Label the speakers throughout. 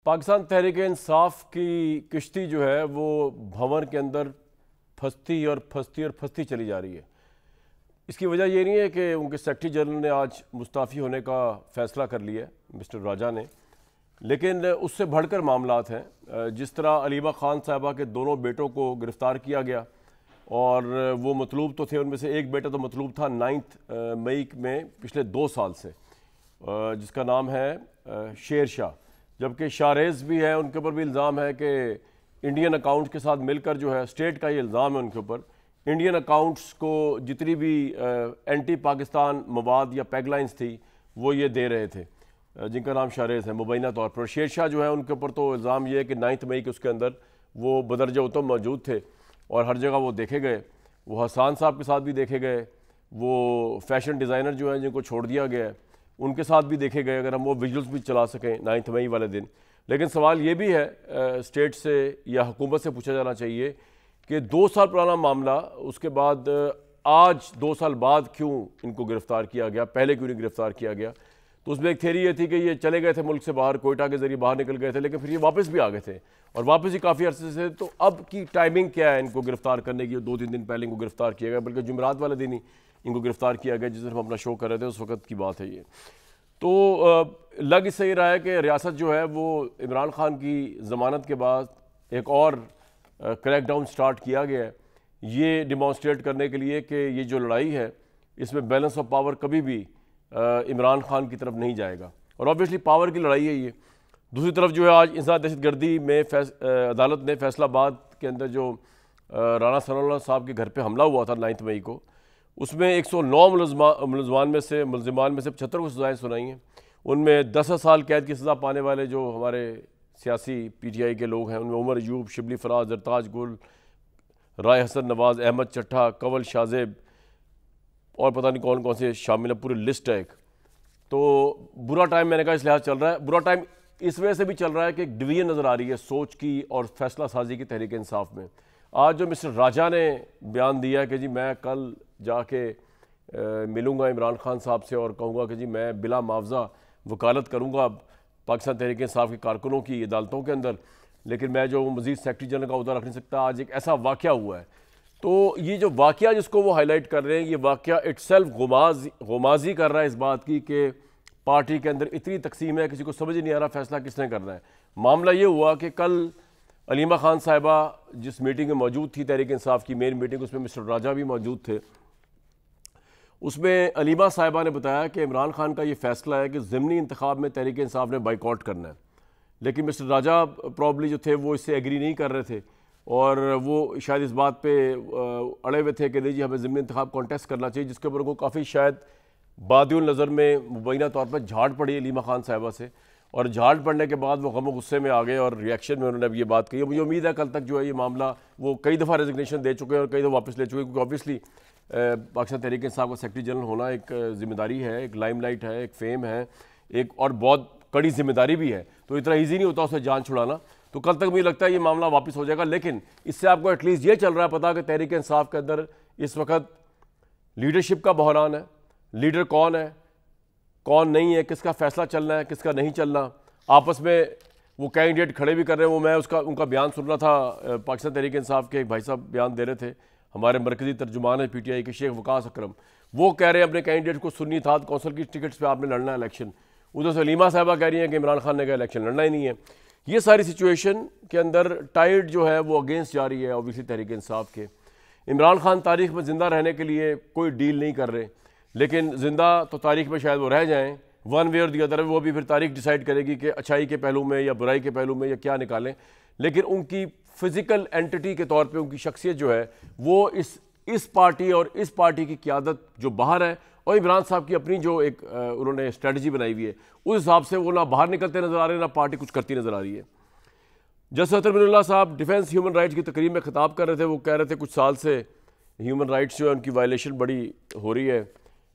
Speaker 1: पाकिस्तान तहरीक इंसाफ की किश्ती जो है वो भंवर के अंदर फंसती और फंसती और फंसती चली जा रही है। इसकी वजह ये नहीं है कि उनके सेक्रेटरी जनरल ने आज मुस्ताफ़ी होने का फ़ैसला कर लिया है मिस्टर राजा ने, लेकिन उससे बढ़कर मामलात हैं। जिस तरह अलीमा ख़ान साहिबा के दोनों बेटों को गिरफ़्तार किया गया और वो मतलूब तो थे, उनमें से एक बेटा तो मतलूब था 9 मई में पिछले 2 साल से, जिसका नाम है शेर शाह, जबकि शाहरेज़ भी है, उनके ऊपर भी इल्ज़ाम है कि इंडियन अकाउंट के साथ मिलकर जो है, स्टेट का ये इल्ज़ाम है उनके ऊपर, इंडियन अकाउंट्स को जितनी भी एंटी पाकिस्तान मवाद या पैगलाइंस थी वो ये दे रहे थे, जिनका नाम शाहरेज़ है मुबैना तौर पर। शेर शाह जो है उनके ऊपर तो इल्ज़ाम ये है कि 9 मई के उसके अंदर वो बदरजा उतम मौजूद थे और हर जगह वो देखे गए। वो हसान साहब के साथ भी देखे गए, वो फैशन डिज़ाइनर जो है जिनको छोड़ दिया गया है उनके साथ भी देखे गए, अगर हम वो विजुअल्स भी चला सकें 9 मई वाले दिन। लेकिन सवाल ये भी है स्टेट से या हुकूमत से पूछा जाना चाहिए कि 2 साल पुराना मामला, उसके बाद आज 2 साल बाद क्यों इनको गिरफ़्तार किया गया, पहले क्यों नहीं गिरफ़्तार किया गया। तो उसमें एक थ्योरी ये थी कि ये चले गए थे मुल्क से बाहर, कोयटा के ज़रिए बाहर निकल गए थे, लेकिन फिर ये वापस भी आ गए थे और वापस ही काफ़ी अरसे से। तो अब की टाइमिंग क्या है इनको गिरफ़्तार करने की? 2-3 दिन पहले इनको गिरफ़्तार किया गया, बल्कि जुमेरात वाले दिन ही इनको गिरफ़्तार किया गया, जिस दिन हम अपना शो कर रहे थे उस वक्त की बात है ये। तो लग इससे ही रहा है कि रियासत जो है वो इमरान खान की ज़मानत के बाद एक और क्रैकडाउन स्टार्ट किया गया है, ये डिमॉन्स्ट्रेट करने के लिए कि ये जो लड़ाई है इसमें बैलेंस ऑफ पावर कभी भी इमरान खान की तरफ नहीं जाएगा, और ऑब्वियसली पावर की लड़ाई है ये। दूसरी तरफ जो है आज इंसदाद दहशतगर्दी में अदालत ने फैसलाबाद के अंदर जो राना सनाउल्लाह साहब के घर पे हमला हुआ था 9 मई को, उसमें 109 मुलजमान में से 75 को सज़ाएँ सुनाई हैं। उनमें 10 साल कैद की सज़ा पाने वाले जो हमारे सियासी PTI के लोग हैं, उनमें उमर अयूब, शिबली फराज, जरताज गुल, राय हसन नवाज़, अहमद चट्टा, कंवल शाहजेब और पता नहीं कौन कौन से शामिल है, पूरी लिस्ट है एक। तो बुरा टाइम मैंने कहा इस लिहाज चल रहा है। बुरा टाइम इस वजह से भी चल रहा है कि एक डिवीजन नज़र आ रही है सोच की और फैसला साजी की तहरीक इंसाफ में। आज जो मिस्टर राजा ने बयान दिया है कि जी मैं कल जाके मिलूँगा इमरान खान साहब से और कहूँगा कि जी मैं बिला मुआवजा वकालत करूँगा पाकिस्तान तहरीक इंसाफ के कारकुनों की अदालतों के अंदर, लेकिन मैं जो मज़ीद सेक्रेटरी जनरल का उहदा रख नहीं सकता। आज एक ऐसा वाक़या हुआ है, तो ये जो वाक़या जिसको वो हाईलाइट कर रहे हैं, ये वाक़या इटसेल्फ गुमाजी कर रहा है इस बात की कि पार्टी के अंदर इतनी तकसीम है, किसी को समझ नहीं आ रहा फैसला किसने करना है। मामला ये हुआ कि कल अलीमा ख़ान साहिबा जिस मीटिंग में मौजूद थी, तहरीक इंसाफ की मेन मीटिंग, उसमें मिस्टर राजा भी मौजूद थे। उसमें अलीमा साहिबा ने बताया कि इमरान खान का ये फ़ैसला है कि ज़िमनी इंतखाब में तहरीक इंसाफ ने बाइकआउट करना है, लेकिन मिस्टर राजा प्रॉब्ली जो थे वो इससे एग्री नहीं कर रहे थे और वो शायद इस बात पे अड़े हुए थे कि नहीं जी हमें ज़िमनी इंतखाब कॉन्टेस्ट करना चाहिए, जिसके ऊपर उनको काफ़ी शायद बादियुल नज़र में मुबैना तौर पर झाड़ पड़ी अलीमा ख़ान साहिबा से, और झाड़ पड़ने के बाद वो गम गुस्से में आ गए और रिएक्शन में उन्होंने अब ये बात कही। मुझे उम्मीद है कल तक जो है ये मामला, वो कई दफ़ा रेजिग्नेशन दे चुके हैं और कई दफ़ा वापस ले चुके हैं, क्योंकि ऑब्वियसली पाकिस्तान तहरीक इंसाफ का सेक्रेटरी जनरल होना एक जिम्मेदारी है, एक लाइमलाइट है, एक फेम है, एक और बहुत कड़ी जिम्मेदारी भी है, तो इतना ईजी नहीं होता उसे जान छुड़ाना। तो कल तक मुझे लगता है ये मामला वापस हो जाएगा, लेकिन इससे आपको एटलीस्ट ये चल रहा है पता कि तहरीक इंसाफ के अंदर इस वक्त लीडरशिप का बहरान है। लीडर कौन है, कौन नहीं है, किसका फैसला चलना है, किसका नहीं चलना। आपस में वो कैंडिडेट खड़े भी कर रहे हैं। वो मैं उनका बयान सुन रहा था, पाकिस्तान तहरीक इंसाफ के एक भाई साहब बयान दे रहे थे, हमारे मरकज़ी तर्जुमान है PTI के शेख वकास अकरम, वो कह रहे हैं अपने कैंडिडेट को सुन्नी था कौंसल की टिकट्स पे आपने लड़ना है इलेक्शन। उधर से अलीमा साहिबा कह रही हैं कि इमरान खान ने कहा इलेक्शन लड़ना ही नहीं है। ये सारी सिचुएशन के अंदर टाइड जो है वो अगेंस्ट जा रही है ऑब्वियसली तहरीक इंसाफ के। इमरान खान तारीख में ज़िंदा रहने के लिए कोई डील नहीं कर रहे, लेकिन ज़िंदा तो तारीख में शायद वो रह जाएँ, वन वे और दी अदर। वो भी फिर तारीख डिसाइड करेगी कि अच्छाई के पहलू में या बुराई के पहलू में या क्या निकालें, लेकिन उनकी फिज़िकल एंटिटी के तौर पे उनकी शख्सियत जो है वो इस पार्टी और इस पार्टी की क़यादत जो बाहर है, और इमरान साहब की अपनी जो एक उन्होंने स्ट्रेटजी बनाई हुई है, उस हिसाब से वो ना बाहर निकलते नज़र आ रहे हैं, ना पार्टी कुछ करती नज़र आ रही है। जस्टिस अतर मिनुल्लाह साहब डिफेंस ह्यूमन राइट्स की तकरीब में खिताब कर रहे थे। वो कह रहे थे कुछ साल से ह्यूमन राइट्स जो है उनकी वायलेशन बड़ी हो रही है।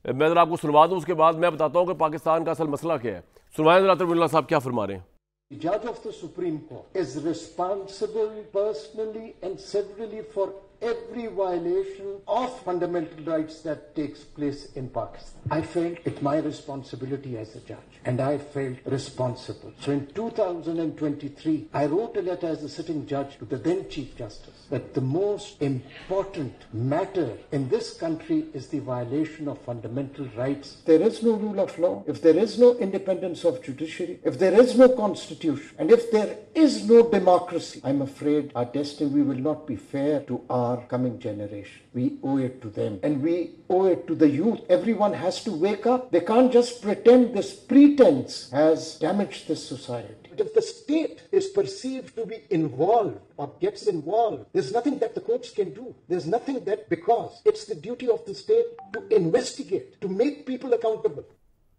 Speaker 1: मैं ज़रा आपको सुनवा दूँ, उसके बाद मैं बताता हूँ कि पाकिस्तान का असल मसला क्या है। सुनवाएं ज़रा अतर मिनुल्लाह साहब क्या फरमा रहे हैं।
Speaker 2: Judge of the Supreme Court is responsible personally and severally for every violation of fundamental rights that takes place in Pakistan. I felt it's my responsibility as a judge, and I felt responsible. So in 2023, I wrote a letter as a sitting judge to the then Chief Justice that the most important matter in this country is the violation of fundamental rights. There is no rule of law, if there is no independence of judiciary, if there is no constitution, and if there is no democracy, I'm afraid our destiny, we will not be fair to our coming generation. We owe it to them, and we owe it to the youth. Everyone has to wake up. They can't just pretend. This pretense has damaged this society. But if the state is perceived to be involved or gets involved, there's nothing that the courts can do. There's nothing that, because it's the duty of the state to investigate, to make people accountable.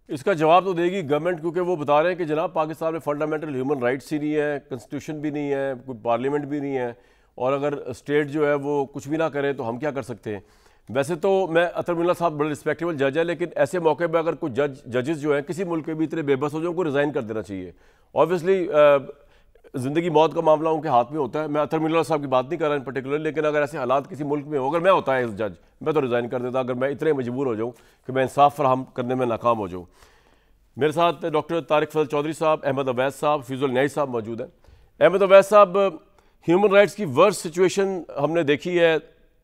Speaker 1: इसका जवाब तो देगी government, क्योंकि वो बता रहे हैं कि जनाब पाकिस्तान में फंडामेंटल ह्यूमन राइट्स ही नहीं है, कॉन्स्टिट्यूशन भी नहीं है, कोई पार्लियामेंट भी नहीं है, और अगर स्टेट जो है वो कुछ भी ना करे तो हम क्या कर सकते हैं। वैसे तो मैं अतर मिल्ला साहब बड़े रिस्पेक्टेबल जज है, लेकिन ऐसे मौके पर अगर कोई जजेस जो है किसी मुल्क के भी इतने बेबस हो जाए उनको रिज़ाइन कर देना चाहिए। ऑब्वियसली ज़िंदगी मौत का मामला उनके हाथ में होता है। मैं अतर मिल्ला साहब की बात नहीं कर रहा इन पर्टिकुलर, लेकिन अगर ऐसे हालात किसी मुल्क में हो, अगर मैं होता है इस जज, मैं तो रिज़ाइन कर देता अगर मैं इतने मजबूर हो जाऊँ कि मैं इंसाफ फराहम करने में नाकाम हो जाऊँ। मेरे साथ डॉक्टर तारिक फजल चौधरी साहब, अहमद अवैस साहब, फिजुल न्याई साहब मौजूद हैं। अहमद अवैस साहब, ह्यूमन राइट्स की वर्स्ट सिचुएशन हमने देखी है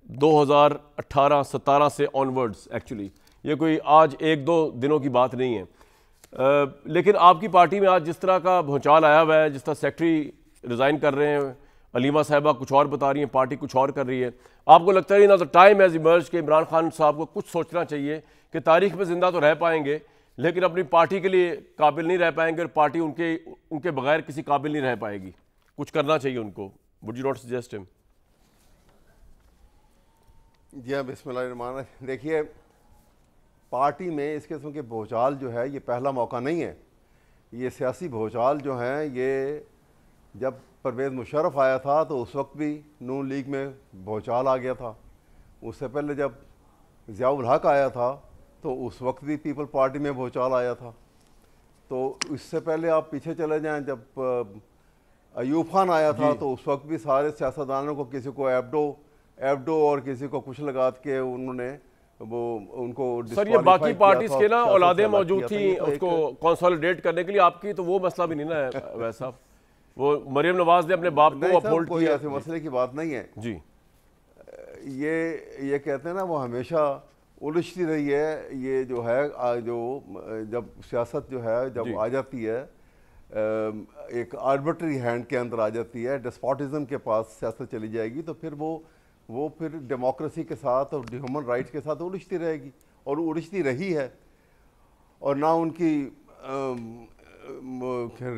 Speaker 1: 2018-17 से ऑनवर्ड्स। एक्चुअली ये कोई आज एक दो दिनों की बात नहीं है, लेकिन आपकी पार्टी में आज जिस तरह का भूचाल आया हुआ है, जिस तरह सेक्रेटरी रिज़ाइन कर रहे हैं, अलीमा साहिबा कुछ और बता रही हैं, पार्टी कुछ और कर रही है, आपको लगता है ना द टाइम हैज़ इमर्ज कि इमरान खान साहब को कुछ सोचना चाहिए कि तारीख में ज़िंदा तो रह पाएंगे लेकिन अपनी पार्टी के लिए काबिल नहीं रह पाएंगे और पार्टी उनके बगैर किसी काबिल नहीं रह पाएगी, कुछ करना चाहिए उनको। Would you not suggest him?
Speaker 3: जी हाँ, बिस्मिल्लाह। देखिए, पार्टी में इस किस्म के भूचाल जो है ये पहला मौका नहीं है। ये सियासी भूचाल जो हैं ये जब परवेज़ मुशर्रफ आया था तो उस वक्त भी नून लीग में भूचाल आ गया था। उससे पहले जब ज़ियाउल हक आया था तो उस वक्त भी पीपल पार्टी में भूचाल आया था। तो इससे पहले आप पीछे चले जाएं, जब अयूब खान आया था तो उस वक्त भी सारे सियासतदानों को किसी को एबडो और किसी को कुछ लगा के उन्होंने वो उनको
Speaker 1: सर ये बाकी पार्टीज के ना औलादें मौजूद थी उसको कंसोलिडेट करने के लिए, आपकी तो वो मसला भी नहीं ना वैसा। वो मरियम नवाज ने अपने बाप को अपहोल्ड
Speaker 3: किया। कोई ऐसे मसले की बात नहीं है
Speaker 1: जी।
Speaker 3: ये कहते हैं ना वो हमेशा उलझती रही है। ये जो है जो जब सियासत जो है जब आ जाती है एक आर्बिट्री हैंड के अंदर आ जाती है, डेस्पोटिज्म के पास सियासत चली जाएगी तो फिर वो फिर डेमोक्रेसी के साथ और ह्यूमन राइट्स के साथ उलझती रहेगी और उलझती रही है। और ना उनकी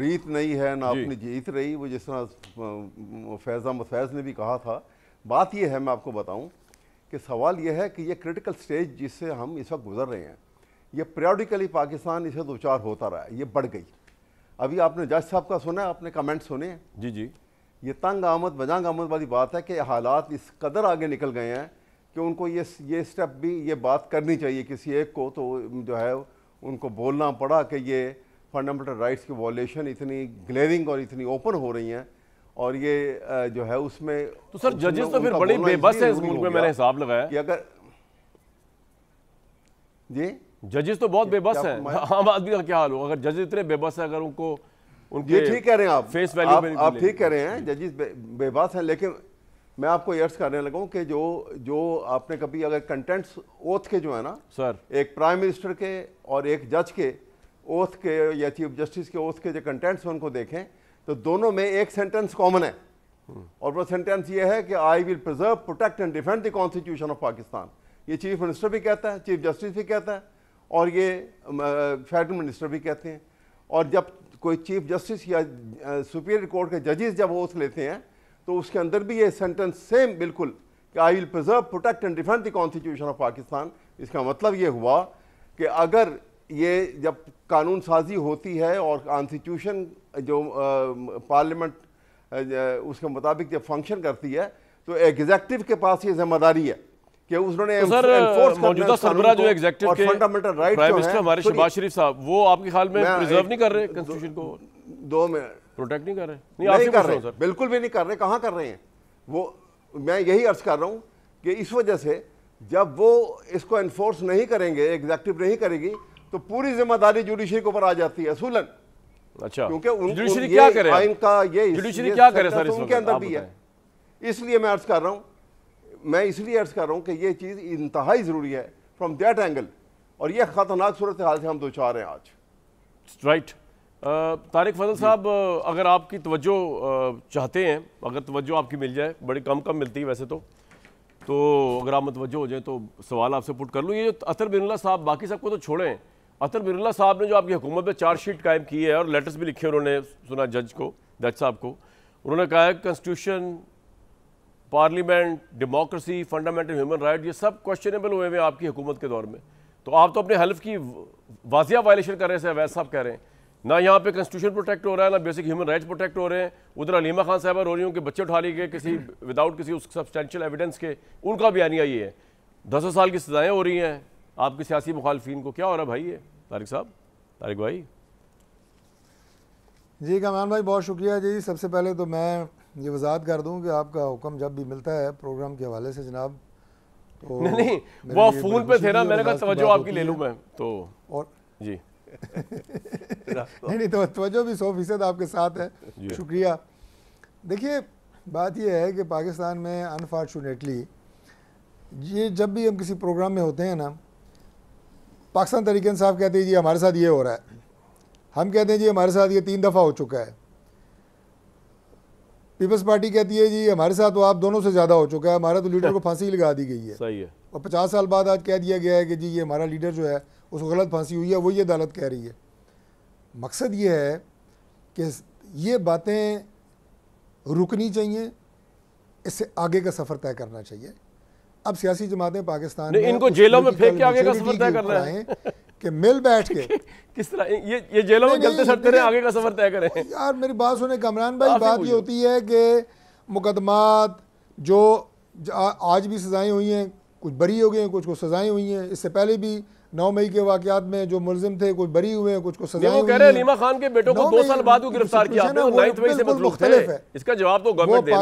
Speaker 3: रीत नहीं है ना अपनी जीत रही। वो जिस तरह फैज़ ने भी कहा था, बात यह है, मैं आपको बताऊं कि सवाल यह है कि ये क्रिटिकल स्टेज जिससे हम इस वक्त गुजर रहे हैं, ये पीरियडिकली पाकिस्तान इसे दो चार होता रहा है, ये बढ़ गई। अभी आपने जज साहब का सुना, आपने कमेंट सुने हैं?
Speaker 1: जी।
Speaker 3: ये तंग आमद बजांग आमद वाली बात है कि हालात इस कदर आगे निकल गए हैं कि उनको ये स्टेप भी ये बात करनी चाहिए किसी एक को, तो जो है उनको बोलना पड़ा कि ये फंडामेंटल राइट्स की वॉल्यूशन इतनी ग्लेरिंग और इतनी ओपन हो रही हैं और ये जो है उसमें
Speaker 1: तो सर जजेस तो फिर बड़ी बेबस है इस मुल्क में, मैंने हिसाब लगाया
Speaker 3: कि अगर जी
Speaker 1: जजेस तो बहुत बेबस हैं। आम आदमी का क्या हाल हो अगर जजेस इतने बेबस है, अगर उनके
Speaker 3: ठीक कह रहे हैं आप,
Speaker 1: फेस वैल्यू
Speaker 3: आप ठीक कह रहे हैं, जजेस बेबस हैं। लेकिन मैं आपको यर्स करने लगा कि जो आपने कभी अगर कंटेंट्स ओथ के जो है ना
Speaker 1: सर, एक
Speaker 3: प्राइम मिनिस्टर के और एक जज के ओथ के या चीफ जस्टिस के ओथ के जो कंटेंट्स उनको देखें तो दोनों में एक सेंटेंस कॉमन है और वो सेंटेंस ये है कि I will preserve, protect and defend the constitution of Pakistan. ये चीफ मिनिस्टर भी कहता है, चीफ जस्टिस भी कहता है और ये फेडरल मिनिस्टर भी कहते हैं। और जब कोई चीफ जस्टिस या सुपीरियर कोर्ट के जजेस जब ओथ लेते हैं तो उसके अंदर भी ये सेंटेंस सेम बिल्कुल कि I will preserve, protect and defend the constitution of Pakistan. इसका मतलब ये हुआ कि अगर ये जब कानून साजी होती है और कॉन्स्टिट्यूशन जो पार्लियामेंट उसके मुताबिक जब फंक्शन करती है तो एग्जेक्टिव के पास ये जिम्मेदारी है कि उन्होंने
Speaker 1: मौजूदा सरबराह जो एग्जीक्यूटिव के
Speaker 3: फंडामेंटल राइट
Speaker 1: प्राइम मिनिस्टर हमारे शहबाज शरीफ साहब, वो आपके ख्याल में प्रिजर्व नहीं कर रहे कॉन्स्टिट्यूशन को,
Speaker 3: 2 मिनट
Speaker 1: प्रोटेक्ट नहीं कर रहे?
Speaker 3: नहीं कर रहे, बिल्कुल भी नहीं कर रहे। कहाँ कर रहे हैं वो? मैं यही अर्ज कर रहा हूँ कि इस वजह से जब वो इसको एनफोर्स नहीं करेंगे, एग्जीक्यूटिव नहीं करेगी, तो पूरी जिम्मेदारी जुडिशरी के ऊपर आ जाती है असूलन।
Speaker 1: अच्छा,
Speaker 3: क्योंकि
Speaker 1: जुडिशरी क्या करे,
Speaker 3: आइन का ये
Speaker 1: जुडिशरी क्या करे सर,
Speaker 3: उनके अंदर भी है। इसलिए मैं अर्ज कर रहा हूँ, कि ये चीज़ इंतहाई ज़रूरी है फ्रॉम दैट एंगल, और ये ख़तरनाक सूरत हाल से हम दो चार हैं आज।
Speaker 1: राइट। तारिक फजल साहब, अगर आपकी तवज्जो चाहते हैं, अगर तवज्जो आपकी मिल जाए, बड़ी कम मिलती है वैसे तो अगर आप मुतवज्जो हो जाए तो सवाल आपसे पुट कर लूँ। ये जो अतर बिरला साहब, बाकी सबको तो छोड़ें, अतर बिरला साहब ने जो आपकी हुकूमत में चार्जशीट कायम की है और लेटर्स भी लिखे उन्होंने, सुना जज साहब को, उन्होंने कहा है constitution, parliament, democracy, fundamental human right, ये सब क्वेश्चनेबल हुए हैं आपकी हुकूमत के दौर में। तो आप तो अपने हल्फ की वाजिया वायलेशन कर रहे हैं, अवैध साहब कह रहे हैं, ना यहाँ पे कॉन्स्टिट्यूशन प्रोटेक्ट हो रहा है, ना बेसिक ह्यूमन राइट्स प्रोटेक्ट हो रहे हैं। उधर अलीमा खान साहबा रो रही हूँ कि बच्चे उठा लिए गए किसी विदाउट किसी सब्सटेंशियल एविडेंस के, उनका बयानिया ये है। 10 साल की सजाएं हो रही हैं आपके सियासी मुखालफिन को, क्या हो रहा है भाई ये? तारिक साहब, तारिक भाई।
Speaker 4: जी कमान भाई, बहुत शुक्रिया जी। सबसे पहले तो मैं ये वजाहत कर दूं कि आपका हुक्म जब भी मिलता है प्रोग्राम के हवाले से जनाब, तो
Speaker 1: नहीं वो फ़ोन पे थे ना, मैंने कहा तवज्जो आपकी ले लूँ मैं तो, और जी
Speaker 4: नहीं तो तवज्जो भी 100% आपके साथ है, शुक्रिया। देखिए बात यह है कि पाकिस्तान में अनफॉर्चुनेटली ये जब भी हम किसी प्रोग्राम में होते हैं ना, पाकिस्तान तहरीक इंसाफ कहते हैं जी हमारे साथ ये हो रहा है, हम कहते हैं जी हमारे साथ ये 3 दफ़ा हो चुका है, पीपल्स पार्टी कहती है जी हमारे साथ तो आप दोनों से ज़्यादा हो चुका है, हमारा तो लीडर को फांसी लगा दी गई है।
Speaker 1: सही है।
Speaker 4: और 50 साल बाद आज कह दिया गया है कि जी ये हमारा लीडर जो है उसको गलत फांसी हुई है, वो ये अदालत कह रही है। मकसद ये है कि ये बातें रुकनी चाहिए, इससे आगे का सफ़र तय करना चाहिए। अब सियासी जमातें पाकिस्तान में
Speaker 1: इनको जेलों में फेंक के आगे का सफ़र तय करना है
Speaker 4: कि मिल बैठ के
Speaker 1: किस तरह ये जेलों में चलते सड़ते रहे, आगे का सफ़र तय करें।
Speaker 4: यार मेरी बात सुने कमरान भाई, बात ये होती है कि मुकदमात जो आज भी सज़ाएँ हुई हैं, कुछ बरी हो गए हैं, कुछ को सज़ाएँ हुई हैं। इससे पहले भी 9 मई के वाक़यात में जो मुलजिम थे कुछ बरी हुए हैं, कुछ को सज़ाएँ हुई हैं।
Speaker 1: कह रहे हैं नीमा खान के बेटों को 2 साल बाद गिरफ्तार किया आपने, 9 मई से मतलब थे। इसका जवाब तो गवर्नमेंट देना।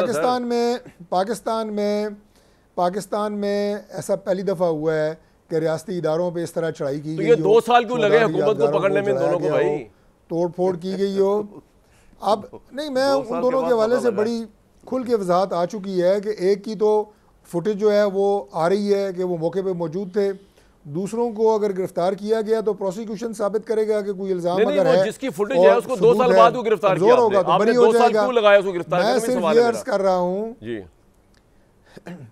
Speaker 4: पाकिस्तान में ऐसा पहली दफ़ा हुआ है कि रियासती इदारों पे इस तरह चढ़ाई की गई।
Speaker 1: ये 2 साल क्यों लगे हुकूमत को पकड़ने में दोनों को भाई?
Speaker 4: तोड़ फोड़ की गई हो। अब नहीं, मैं उन दोनों के हवाले से बड़ी खुल के वजाहत आ चुकी है कि एक की तो फुटेज जो है वो आ रही है कि वो मौके पे मौजूद थे, दूसरों को अगर गिरफ्तार किया गया तो प्रोसिक्यूशन साबित करेगा कि कोई इल्जाम अगर है,
Speaker 1: जिसकी फुटेज है उसको 2 साल बाद को गिरफ्तार किया
Speaker 4: होगा तो बरी हो जाएगा।
Speaker 1: मैं
Speaker 4: सिर्फ ये अर्ज कर रहा हूँ जी,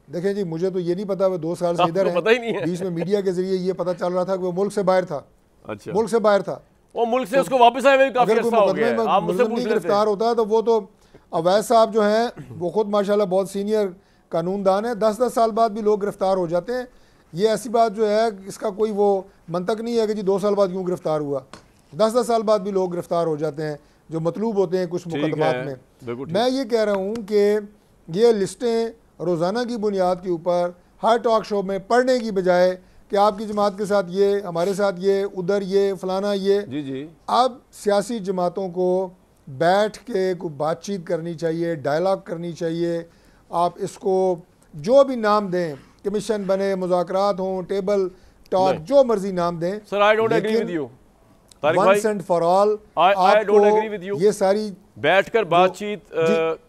Speaker 4: देखें जी मुझे तो ये नहीं पता वो 2 साल से इधर है, बीच में मीडिया के जरिए ये पता चल रहा था कि वो मुल्क से बाहर था। अच्छा, मुल्क से बाहर था,
Speaker 1: वो मुल्क से उसको वापस आए काफी अर्सा हो गया। आप मुझसे पूछ लेते
Speaker 4: गिरफ्तार होता तो वो तो अवैध साहब जो हैं वो खुद माशाल्लाह बहुत सीनियर कानूनदान है, 10-10 साल बाद भी लोग गिरफ्तार हो जाते हैं। ये ऐसी बात जो है इसका कोई वो मंतक नहीं है कि जी 2 साल बाद क्यों गिरफ्तार हुआ, 10-10 साल बाद भी लोग गिरफ्तार हो जाते हैं जो मतलूब होते हैं कुछ मुकदमात में। मैं ये कह रहा हूँ कि ये लिस्टें रोज़ाना की बुनियाद के ऊपर हर टॉक शो में पढ़ने की बजाय कि आपकी जमात के साथ ये, हमारे साथ ये, उधर ये, फलाना ये,
Speaker 1: जी।
Speaker 4: अब सियासी जमातों को बैठ के कोई बातचीत करनी चाहिए, डायलॉग करनी चाहिए। आप इसको जो भी नाम दें, कमीशन बने, मुज़ाकरात हों, टेबल टॉक, जो मर्जी नाम दें।
Speaker 1: Sir I don't agree with you,
Speaker 4: once and for all.
Speaker 1: I don't agree with you.
Speaker 4: ये सारी
Speaker 1: बैठकर बातचीत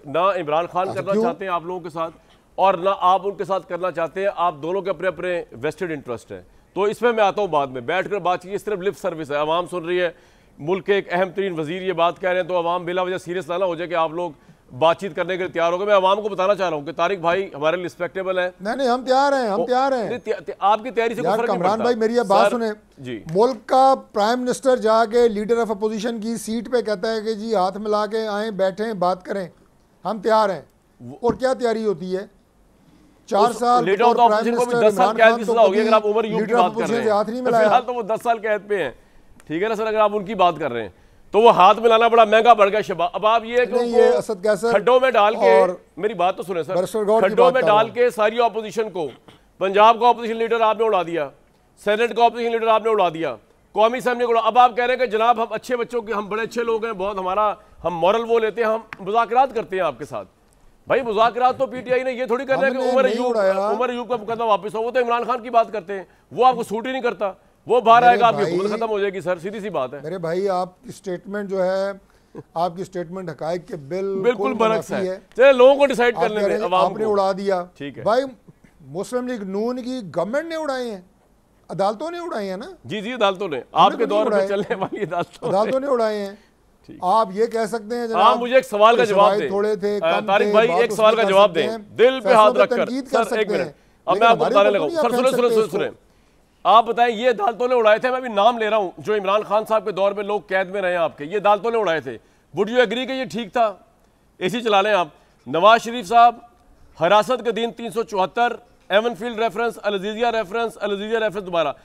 Speaker 1: ना इमरान खान करना चाहते हैं आप लोगों के साथ और ना आप उनके साथ करना चाहते हैं। आप दोनों के अपने अपने वेस्टेड इंटरेस्ट है, तो इसमें मैं आता हूँ बाद में। बैठकर बातचीत सिर्फ लिप सर्विस है, आवाम सुन रही है, मुल्क के एक अहम तरीन वजीर ये बात कह रहे हैं, तो आवाम बिला वजह सीरियस ना हो जाए कि आप लोग बातचीत करने के लिए तैयार हो गए। मैं आवाम को बताना चाह रहा हूँ कि तारिक भाई हमारे लिए रिस्पेक्टेबल है।
Speaker 4: नहीं हम तैयार हैं, हम तैयार हैं।
Speaker 1: आपकी तैयारी से
Speaker 4: यार कमरान भाई मेरी बात सुने जी। मुल्क का प्राइम मिनिस्टर जाके लीडर ऑफ अपोजिशन की सीट पे कहता है कि जी हाथ मिला के आए, बैठे, बात करें, हम तैयार हैं। और क्या तैयारी होती है? 4 साल
Speaker 1: लीडर ऑफ अपोजिशन को भी 10 साल कैद की सजा होगी अगर आप उमर यूब की बात कर रहे हैं।
Speaker 4: हाथ नहीं मिलाया,
Speaker 1: फिलहाल तो वो 10 साल कैद पे हैं, ठीक है ना सर। अगर आप उनकी बात कर रहे हैं तो वो हाथ मिलाना बड़ा महंगा पड़ गया शबाब। अब आप ये खड्डों में डाल के, मेरी बात तो सुने सर, खड्डों में डाल के सारी ऑपोजिशन को, पंजाब का ऑपोजिशन लीडर आपने उड़ा दिया, सेनेट का ऑपोजिशन लीडर आपने उड़ा दिया, कौमी असेंबली को। अब आप कह रहे हैं कि जनाब हम अच्छे बच्चों के, हम बड़े अच्छे लोग हैं, बहुत हमारा हम मॉरल वो लेते हैं, हम मुज़ाकरात करते हैं आपके साथ। भाई मुज़ाकरात तो पीटीआई ने ये थोड़ी करना है कि
Speaker 4: हमने
Speaker 1: उमर
Speaker 4: नहीं उड़ाया।
Speaker 1: अयूब का मुकदमा वापस हो, वो तो इमरान खान की बात करते हैं, वो आपको सूट ही नहीं करता, वो बाहर आएगा आपकी हुकूमत खत्म हो जाएगी। सर सीधी सी बात है
Speaker 4: मेरे भाई, आपकी स्टेटमेंट जो है, आपकी स्टेटमेंट हकायक के
Speaker 1: बिल्कुल बरक्स है। चलिए लोगों को डिसाइड
Speaker 4: आप
Speaker 1: करने
Speaker 4: कह
Speaker 1: दें,
Speaker 4: रहे हैं,
Speaker 1: अवाम
Speaker 4: आपने
Speaker 1: को।
Speaker 4: उड़ा दिया।
Speaker 1: ठीक है
Speaker 4: भाई, मुस्लिम लीग नून की गवर्नमेंट ने उड़ाए हैं, अदालतों ने उड़ाए हैं ना।
Speaker 1: जी जी, अदालतों ने,
Speaker 4: हमने
Speaker 1: आपके
Speaker 4: तो नहीं
Speaker 1: दौर में
Speaker 4: उड़ाए।
Speaker 1: चलने वाली
Speaker 4: अदालतों ने उड़ाए हैं। आप ये कह सकते हैं
Speaker 1: हाँ,
Speaker 4: जनाब,
Speaker 1: मुझे एक सवाल का जवाब
Speaker 4: शवाहिद
Speaker 1: दें
Speaker 4: थोड़े थे, कम
Speaker 1: तारिक
Speaker 4: थे,
Speaker 1: भाई,
Speaker 4: बात
Speaker 1: एक
Speaker 4: उसमें
Speaker 1: सवाल का
Speaker 4: कर
Speaker 1: जवाब
Speaker 4: सकते
Speaker 1: दें,
Speaker 4: हैं,
Speaker 1: दिल पे
Speaker 4: फैसलों
Speaker 1: हाथ
Speaker 4: पे
Speaker 1: रखकर।
Speaker 4: तनकीद कर
Speaker 1: सर एक
Speaker 4: सकते
Speaker 1: मिनट,
Speaker 4: हैं,
Speaker 1: अब
Speaker 4: लेकिन
Speaker 1: मैं आपको
Speaker 4: हमारे
Speaker 1: बताने
Speaker 4: ऊपर
Speaker 1: लगा
Speaker 4: तो
Speaker 1: हूँ।
Speaker 4: नहीं
Speaker 1: सर
Speaker 4: आप
Speaker 1: सुने
Speaker 4: फेंक
Speaker 1: सुने
Speaker 4: सकते
Speaker 1: सुने
Speaker 4: इसको।
Speaker 1: सुने, आप बताएं, ये अदालतों ने उड़ाए थे, मैं भी नाम ले रहा हूँ, जो इमरान खान साहब के दौर में लोग कैद में रहे आपके, ये अदालतों ने उड़ाए थे। वुड यू एग्री कि ये ठीक था? एसी चला लें आप। नवाज शरीफ साहब हिरासत के दिन 374, एवनफील्ड रेफरेंस, अल-अज़ीज़िया रेफरेंस दोबारा,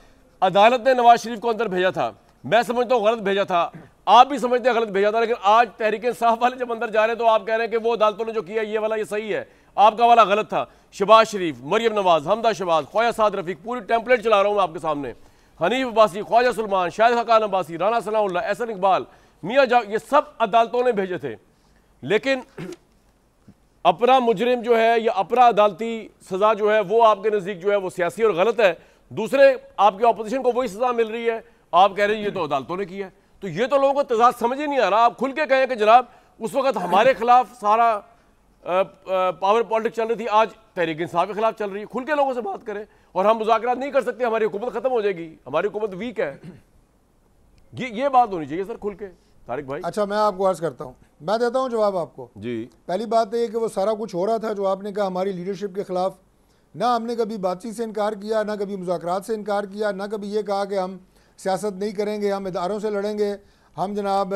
Speaker 1: अदालत ने नवाज शरीफ को अंदर भेजा था। मैं समझता हूँ गलत भेजा था, आप भी समझते हैं गलत भेजा था, लेकिन आज तहरीक इंसाफ वाले जब अंदर जा रहे हैं तो आप कह रहे हैं कि वो अदालतों ने जो किया ये वाला ये सही है, आपका वाला गलत था। शहबाज शरीफ, मरियम नवाज, हमदा शहबाज, ख्वाजा साद रफीक, पूरी टेम्पलेट चला रहा हूँ मैं आपके सामने। हनीफ अब्बासी, ख्वाजा सुलेमान, शाहिद हकान अब्बासी, राना सनाउल्लाह, एहसन इकबाल, मियाँ जा, ये सब अदालतों ने भेजे थे। लेकिन अपना मुजरिम जो है या अपना अदालती सजा जो है वो आपके नज़दीक जो है वो सियासी और गलत है, दूसरे आपके ऑपोजिशन को वही सजा मिल रही है, आप कह रहे हैं ये तो अदालतों ने किया है। तो ये तो लोगों को तजाद समझ ही नहीं आ रहा। आप खुल के कहें कि जनाब उस वक्त हमारे खिलाफ सारा पावर पॉलिटिक्स चल रही थी, आज तहरीक इंसाफ के खिलाफ चल रही है। खुल के लोगों से बात करें, और हम मुज़ाकरात नहीं कर सकते, हमारी हुकूमत खत्म हो जाएगी, हमारी हुकूमत वीक है। ये बात होनी चाहिए सर खुल के। तारिक भाई,
Speaker 4: अच्छा, मैं आपको अर्ज करता हूँ, मैं देता हूँ जवाब आपको।
Speaker 1: जी,
Speaker 4: पहली बात है कि वो सारा कुछ हो रहा था जो आपने कहा हमारी लीडरशिप के खिलाफ, ना हमने कभी बातचीत से इनकार किया, ना कभी मुज़ाकरात से इनकार किया, ना कभी ये कहा कि हम सियासत नहीं करेंगे, हम इदारों से लड़ेंगे, हम जनाब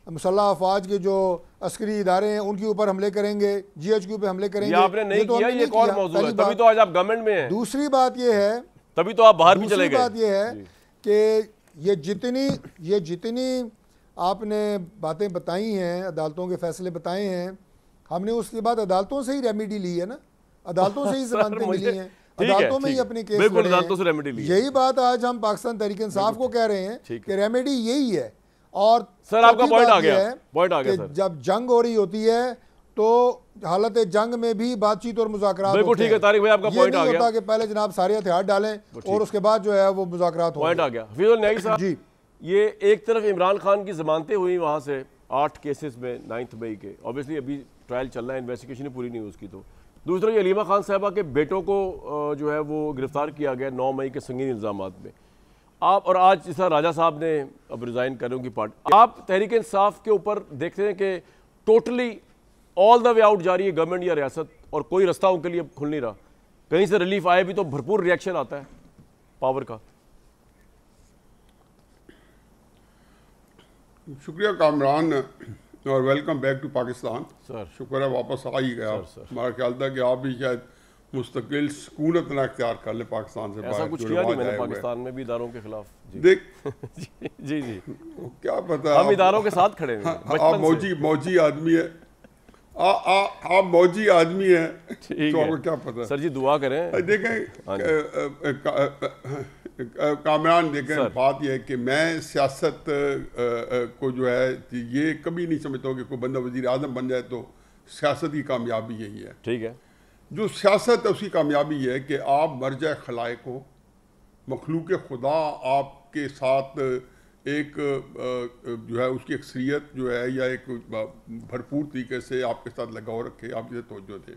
Speaker 4: मुसल्लह अफवाज के जो अस्करी इदारे हैं उनके ऊपर हमले करेंगे, GHQ पे हमले करेंगे।
Speaker 1: ये आपने नहीं
Speaker 4: तो
Speaker 1: किया,
Speaker 4: हमने
Speaker 1: ये
Speaker 4: नहीं
Speaker 1: कौन
Speaker 4: किया,
Speaker 1: मौजूद है,
Speaker 4: पहली
Speaker 1: तभी
Speaker 4: बात।
Speaker 1: तो आज आप गवर्नमेंट में हैं।
Speaker 4: दूसरी बात ये है,
Speaker 1: तभी तो आप बाहर भी चले
Speaker 4: दूसरी
Speaker 1: गए।
Speaker 4: बात ये है कि ये जितनी आपने बातें बताई हैं, अदालतों के फैसले बताए हैं, हमने उसके बाद अदालतों से ही रेमेडी ली है ना, अदालतों से ही जमानतें मिली हैं, अदालतों में ही अपने केस
Speaker 1: बिल्कुल
Speaker 4: लड़े हैं।
Speaker 1: अदालतों से रेमेडी ली है।
Speaker 4: यही बात आज हम पाकिस्तान तहरीक इंसाफ को कह रहे हैं
Speaker 1: ठीक
Speaker 4: कि रेमेडी यही है। और
Speaker 1: सर आपका
Speaker 4: चौथी
Speaker 1: पॉइंट
Speaker 4: बात
Speaker 1: आ गया,
Speaker 4: यह है
Speaker 1: पॉइंट आ गया
Speaker 4: कि
Speaker 1: सर।
Speaker 4: जब जंग हो रही होती है तो हालत जंग में भी बातचीत और मुज़ाकरात
Speaker 1: बिल्कुल
Speaker 4: होते
Speaker 1: ठीक है
Speaker 4: हैं।
Speaker 1: तारिक भाई, आपका
Speaker 4: ये
Speaker 1: पॉइंट आ
Speaker 4: नहीं
Speaker 1: गया,
Speaker 4: होता कि पहले जनाब सारे हथियार डालें और उसके बाद जो है वो मुज़ाकरात
Speaker 1: पॉइंट
Speaker 4: हों।
Speaker 1: आ गया। हफीजुल न्याई साहब
Speaker 4: जी,
Speaker 1: ये एक तरफ इमरान खान की जमानतें हुई वहाँ से 8 केसेस में 9 मई के, ऑब्वियसली अभी ट्रायल चल रहा है, इन्वेस्टिगेशन पूरी नहीं हुई उसकी। तो दूसरा ये अलीमा खान साहबा के बेटों को जो है वो गिरफ्तार किया गया 9 मई के संगीन इल्ज़ामात में। आप और आज जिस राजा साहब ने अब रिज़ाइन कर रहे उनकी पार्टी, आप तहरीक इंसाफ के ऊपर देखते हैं कि totally all the way out जा रही है गवर्नमेंट या रियासत, और कोई रास्ता उनके लिए खुल नहीं रहा, कहीं से रिलीफ आए भी तो भरपूर रिएक्शन आता है पावर का।
Speaker 5: शुक्रिया कामरान और welcome back to Pakistan.
Speaker 1: Sir
Speaker 5: शुक्र है वापस आ ही गया।
Speaker 1: सर।
Speaker 5: हमारा ख्याल था कि आप भी शायद मुस्तकिल सुकूनत ना इख्तियार कर ले पाकिस्तान से
Speaker 1: ऐसा
Speaker 5: बाहर,
Speaker 1: कुछ
Speaker 5: जो
Speaker 1: किया नहीं
Speaker 5: रिवाज
Speaker 1: मैंने
Speaker 5: आए हुए हैं।
Speaker 1: पाकिस्तान में भी इदारों के खिलाफ। जी
Speaker 5: देख
Speaker 1: जी जी,
Speaker 5: क्या पता,
Speaker 1: हम इदारों के साथ खड़े हैं
Speaker 5: आप
Speaker 1: बचपन से।
Speaker 5: मौजी आदमी है, आप मौजी आदमी है,
Speaker 1: ठीक
Speaker 5: तो
Speaker 1: है।
Speaker 5: आपको क्या पता।
Speaker 1: सर जी दुआ करें।
Speaker 5: देखें कामरान, देखें
Speaker 1: सर।
Speaker 5: बात यह है कि मैं सियासत को जो है ये कभी नहीं समझता हूँ कि कोई बंदा वज़ीर आज़म बन जाए तो सियासत की कामयाबी यही है।
Speaker 1: ठीक है,
Speaker 5: जो सियासत है उसकी कामयाबी है कि आप मर्जा खलाए को मखलूक खुदा आपके साथ एक जो है उसकी अक्सरियत जो है या एक भरपूर तरीके से आपके साथ लगाव रखे, आप इसे तवज्जो दें।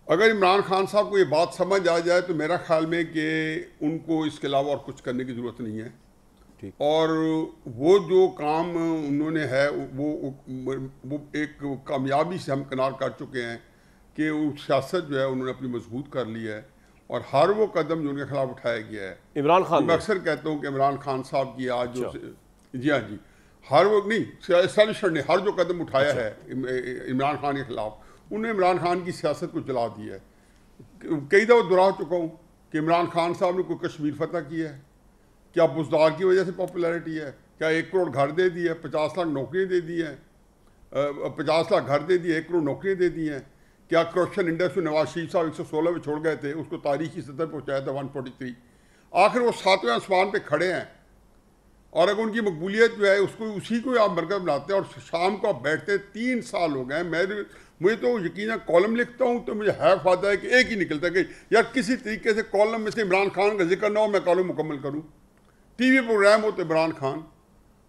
Speaker 5: अगर इमरान खान साहब को ये बात समझ आ जाए तो मेरा ख्याल में कि उनको इसके अलावा और कुछ करने की ज़रूरत नहीं है।
Speaker 1: ठीक।
Speaker 5: और वो जो काम उन्होंने है वो एक कामयाबी से हम किनार कर चुके हैं कि वो सियासत जो है उन्होंने अपनी मजबूत कर ली है, और हर वो कदम जो उनके खिलाफ उठाया गया है,
Speaker 1: इमरान खान
Speaker 5: मैं अक्सर कहता हूँ कि इमरान खान साहब की आज जो जी हाँ जी, हर वो नहीं एस्टैब्लिशमेंट ने हर जो कदम उठाया है इमरान खान के खिलाफ, उन्होंने इमरान खान की सियासत को जला दिया है। कई दफ़ा दोहरा चुका हूँ कि इमरान खान साहब ने कोई कश्मीर फतह किया है, क्या बुजदार की वजह से पॉपुलैरिटी है, क्या 1 करोड़ घर दे दिए, 50 लाख नौकरियाँ दे दी हैं, 50 लाख घर दे दिए, 1 करोड़ नौकरियाँ दे दी हैं, क्या करप्शन इंडेक्स में नवाज शरीफ साहब 116 में छोड़ गए थे, उसको तारीखी सतह पर पहुँचाया था 143। आखिर वो 7वें आसमान पे खड़े हैं, और अगर उनकी मकबूलियत जो है उसको उसी को आप मरकज़ बनाते हैं और शाम को आप बैठते हैं। 3 साल हो गए मुझे तो यकीन है कॉलम लिखता हूँ तो मुझे हैफ आता है कि एक ही निकलता है कि यार किसी तरीके से कॉलम में से इमरान खान का जिक्र ना हो, मैं कॉलम मुकम्मल करूँ। टीवी प्रोग्राम हो तो इमरान खान,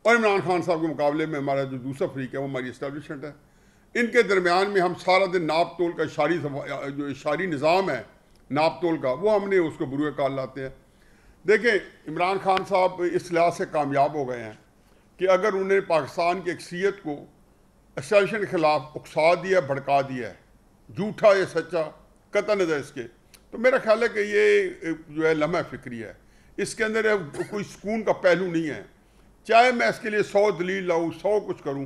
Speaker 5: और इमरान खान साहब के मुकाबले में हमारा जो दूसरा फरीक है वो हमारी इस्टेब्लिशमेंट है। इनके दरमियान में हम सारा दिन नाप तोल का जो इशारी निज़ाम है नाप तोल का, वो हमने उसको बुरे काल लाते हैं। देखें इमरान खान साहब इस लिहाज से कामयाब हो गए हैं कि अगर उन्हें पाकिस्तान की अक्सरियत को एस्टेब्लिशमेंट के खिलाफ उकसा दिया, भड़का दिया है, झूठा या सच्चा कतई नज़र इसके, तो मेरा ख्याल है कि ये जो है लम्हा फिक्री है, इसके अंदर कोई सुकून का पहलू नहीं है। चाहे मैं इसके लिए 100 दलील लाऊँ, 100 कुछ करूँ,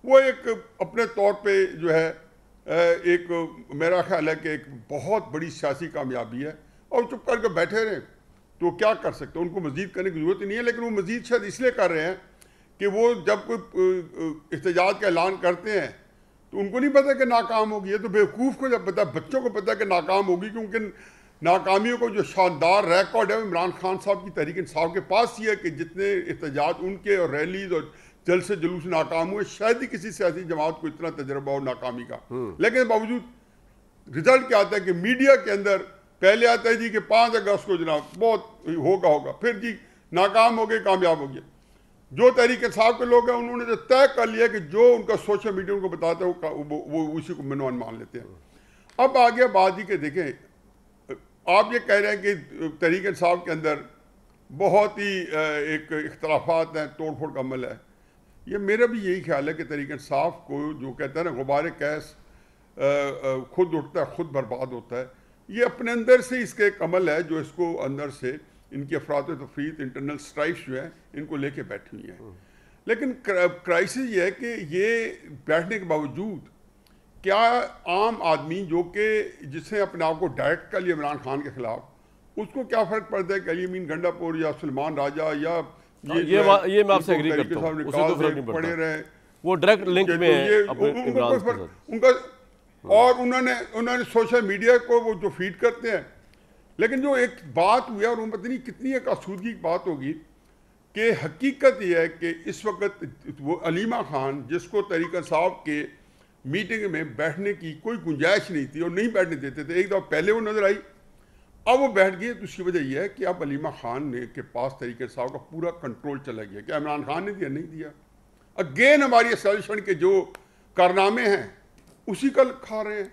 Speaker 5: वो एक अपने तौर पे जो है एक मेरा ख्याल है कि एक बहुत बड़ी सियासी कामयाबी है। और चुप करके बैठे रहे तो क्या कर सकते हैं, उनको मज़ीद करने की ज़रूरत ही नहीं है। लेकिन वो मज़ीद शायद इसलिए कर रहे हैं कि वो जब कोई एहतजाज का ऐलान करते हैं तो उनको नहीं पता कि नाकाम होगी। ये तो बेवकूफ़ को जब पता, बच्चों को पता कि नाकाम होगी, क्योंकि नाकामियों को जो शानदार रिकॉर्ड है इमरान खान साहब की तहरीक इंसाफ के पास ही है कि जितने एहतजाज उनके और रैलीज और जल से जुलूस नाकाम हुए, शायद ही किसी सियासी जमात को इतना तजर्बा हो नाकामी का। लेकिन बावजूद रिजल्ट क्या आता है कि मीडिया के अंदर पहले आता है जी कि 5 अगस्त को जनाब बहुत होगा, फिर जी नाकाम हो गए, कामयाब हो गया। जो तहरीक इंसाफ के लोग हैं उन्होंने तो तय कर लिया कि जो उनका सोशल मीडिया उनको बताता है वो उसी को मनवान मान लेते हैं। अब आ गया बात ही कि देखें, आप ये कह रहे हैं कि तहरीक इंसाफ के अंदर बहुत ही एक इख्तलाफात हैं, तोड़ फोड़ का अमल है। ये मेरा भी यही ख्याल है कि तहरीक इंसाफ को जो कहता है ना गुबार कैस खुद उठता है खुद बर्बाद होता है, ये अपने अंदर से इसका एक अमल है जो इसको अंदर से इनकी अफरात तफरीत इंटरनल स्ट्राइफ्स जो है इनको लेके बैठी हुई हैं। लेकिन क्राइसिस ये है कि ये बैठने के बावजूद क्या आम आदमी जो कि जिसने अपने आप को डायरेक्ट कर लिया इमरान खान के खिलाफ, उसको क्या फ़र्क पड़ता है कि अली अमीन गंडापुर या सलमान राजा या
Speaker 1: ये मैं आपसे एग्री करता हूं, उसे तो फर्क नहीं पड़ता, पड़े रहे, वो डायरेक्ट लिंक में है
Speaker 5: उनका। और उन्होंने सोशल मीडिया को वो जो फीड करते हैं। लेकिन जो एक बात हुई है और वो पता नहीं कितनी एक आसूदगी की बात होगी कि हकीकत यह है कि इस वक्त वो अलीमा खान जिसको तहरीक इंसाफ के मीटिंग में बैठने की कोई गुंजाइश नहीं थी और नहीं बैठने देते थे, एक दफ़ा पहले वो नजर आई, अब वो बैठ गई। तो उसकी वजह यह है कि अब अलीमा खान ने के पास तहरीक इंसाफ का पूरा कंट्रोल चला गया। क्या इमरान खान ने दिया? नहीं दिया। अगेन हमारी एस्टेब्लिशमेंट के जो कारनामे हैं उसी का खा रहे हैं।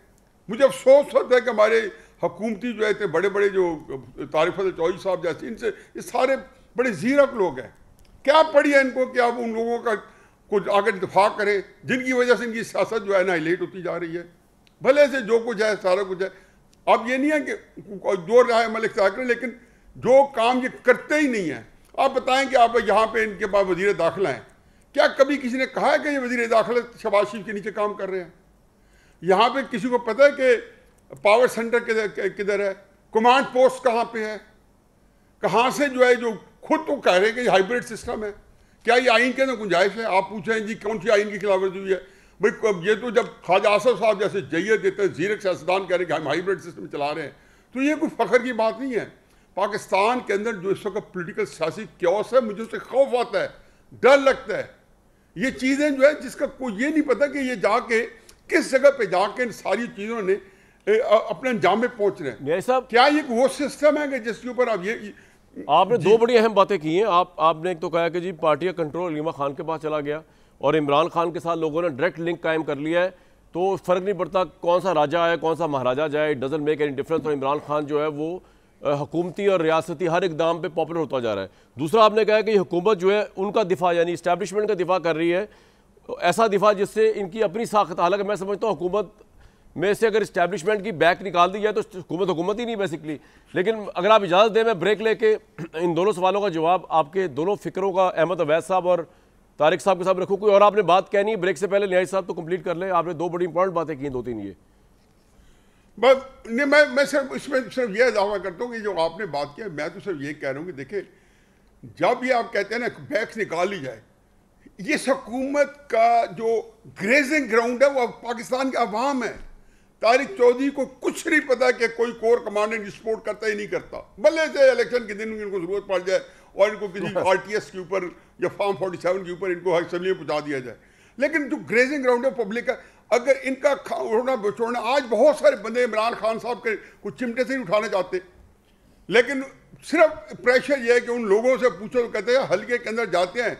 Speaker 5: मुझे अफसोस होता है कि हमारे हुकूमती जो है इतने बड़े बड़े जो तारिक फजल चौधरी साहब जैसे, इनसे ये सारे बड़े जीरक लोग हैं। क्या पड़ी है इनको कि अब उन लोगों का कुछ आगे दिफा करें जिनकी वजह से इनकी सियासत जो है ना हाईलाइट होती जा रही है। भले से जो कुछ है सारा कुछ है। अब ये नहीं है कि जो रहा है मलिक साहब, लेकिन जो काम ये करते ही नहीं है। आप बताएं कि आप यहाँ पे इनके पास वजीर दाखिला हैं, क्या कभी किसी ने कहा है कि ये वजीर दाखिला शहबाज शरीफ के नीचे काम कर रहे हैं? यहाँ पे किसी को पता है कि पावर सेंटर किधर है, कमांड पोस्ट कहाँ पे है, कहाँ से जो है जो खुद तो कह रहे हैं कि ये हाइब्रिड सिस्टम है। क्या ये आइन के अंदर गुंजाइश है? आप पूछें जी कौन सी आइन की खिलाफवर्जी हुई है? भाई ये तो जब ख्वाजा आसफ साहब जैसे जैयत देते हैं, जीरक सियासतदान कह रहे हैं कि हम हाइब्रिड सिस्टम चला रहे हैं, तो ये कोई फख्र की बात नहीं है। पाकिस्तान के अंदर जो इस वक्त पोलिटिकल सियासी क्योस है, मुझे उससे खौफ आता है, डर लगता है। ये चीज़ें जो है जिसका कोई ये नहीं पता कि ये जाके किस जगह पे जाके इन सारी चीज़ों ने अपने अंजाम में पहुंच रहे हैं। क्या ये वो सिस्टम है कि जिसके ऊपर अब ये
Speaker 1: आपने दो बड़ी अहम बातें की हैं। आपने एक तो कहा कि जी पार्टी का कंट्रोल अलीमा खान के पास चला गया और इमरान खान के साथ लोगों ने डायरेक्ट लिंक कायम कर लिया है, तो फ़र्क नहीं पड़ता कौन सा राजा आए कौन सा महाराजा जाए, it doesn't make any difference. और इमरान खान जो है वो हुकूमती और रियासती हर इकदाम पे पॉपुलर होता जा रहा है। दूसरा आपने कहा कि हुकूमत जो है उनका दिफा यानी इस्टेब्लिशमेंट का दिफा कर रही है, ऐसा दिफा जिससे इनकी अपनी साख्त, हालांकि मैं समझता हूँ हुकूमत में से अगर इस्टेब्लिशमेंट की बैक निकाल दी जाए तो हुकूमत ही नहीं बेसिकली। लेकिन अगर आप इजाज़त दें मैं ब्रेक लेके इन दोनों सवालों का जवाब आपके दोनों फिक्रों का अहमद अवैस साहब और तारिक साहब के साथ रखूँ। कोई और आपने बात कहनी है ब्रेक से पहले? नियाज़ साहब तो कंप्लीट कर लें, आपने दो बड़ी इंपॉर्टेंट बातें की, 2-3 ये
Speaker 5: बस नहीं। मैं सिर्फ इसमें सिर्फ यह दावा करता हूँ कि जो आपने बात किया, मैं तो सिर्फ ये कह रहा हूँ कि देखिए जब ये आप कहते हैं ना बैक्स निकाल ली जाए, ये हुकूमत का जो ग्रेजिंग ग्राउंड है वो पाकिस्तान के अवाम है। तारिक चौधरी को कुछ नहीं पता कि कोई कोर कमांडेंट सपोर्ट करता ही नहीं करता, भले से इलेक्शन के दिन इनको जरूरत पड़ जाए और इनको किसी RTS के ऊपर या फॉर्म 47 के ऊपर इनको असेंबली में पहुंचा दिया जाए। लेकिन जो ग्रेजिंग ग्राउंड है पब्लिक का, अगर इनका उड़ना बिछोड़ना, आज बहुत सारे बंदे इमरान खान साहब के कुछ चिमटे से ही उठाना चाहते, लेकिन सिर्फ प्रेशर ये है कि उन लोगों से पूछो तो कहते हैं हल्के के अंदर जाते हैं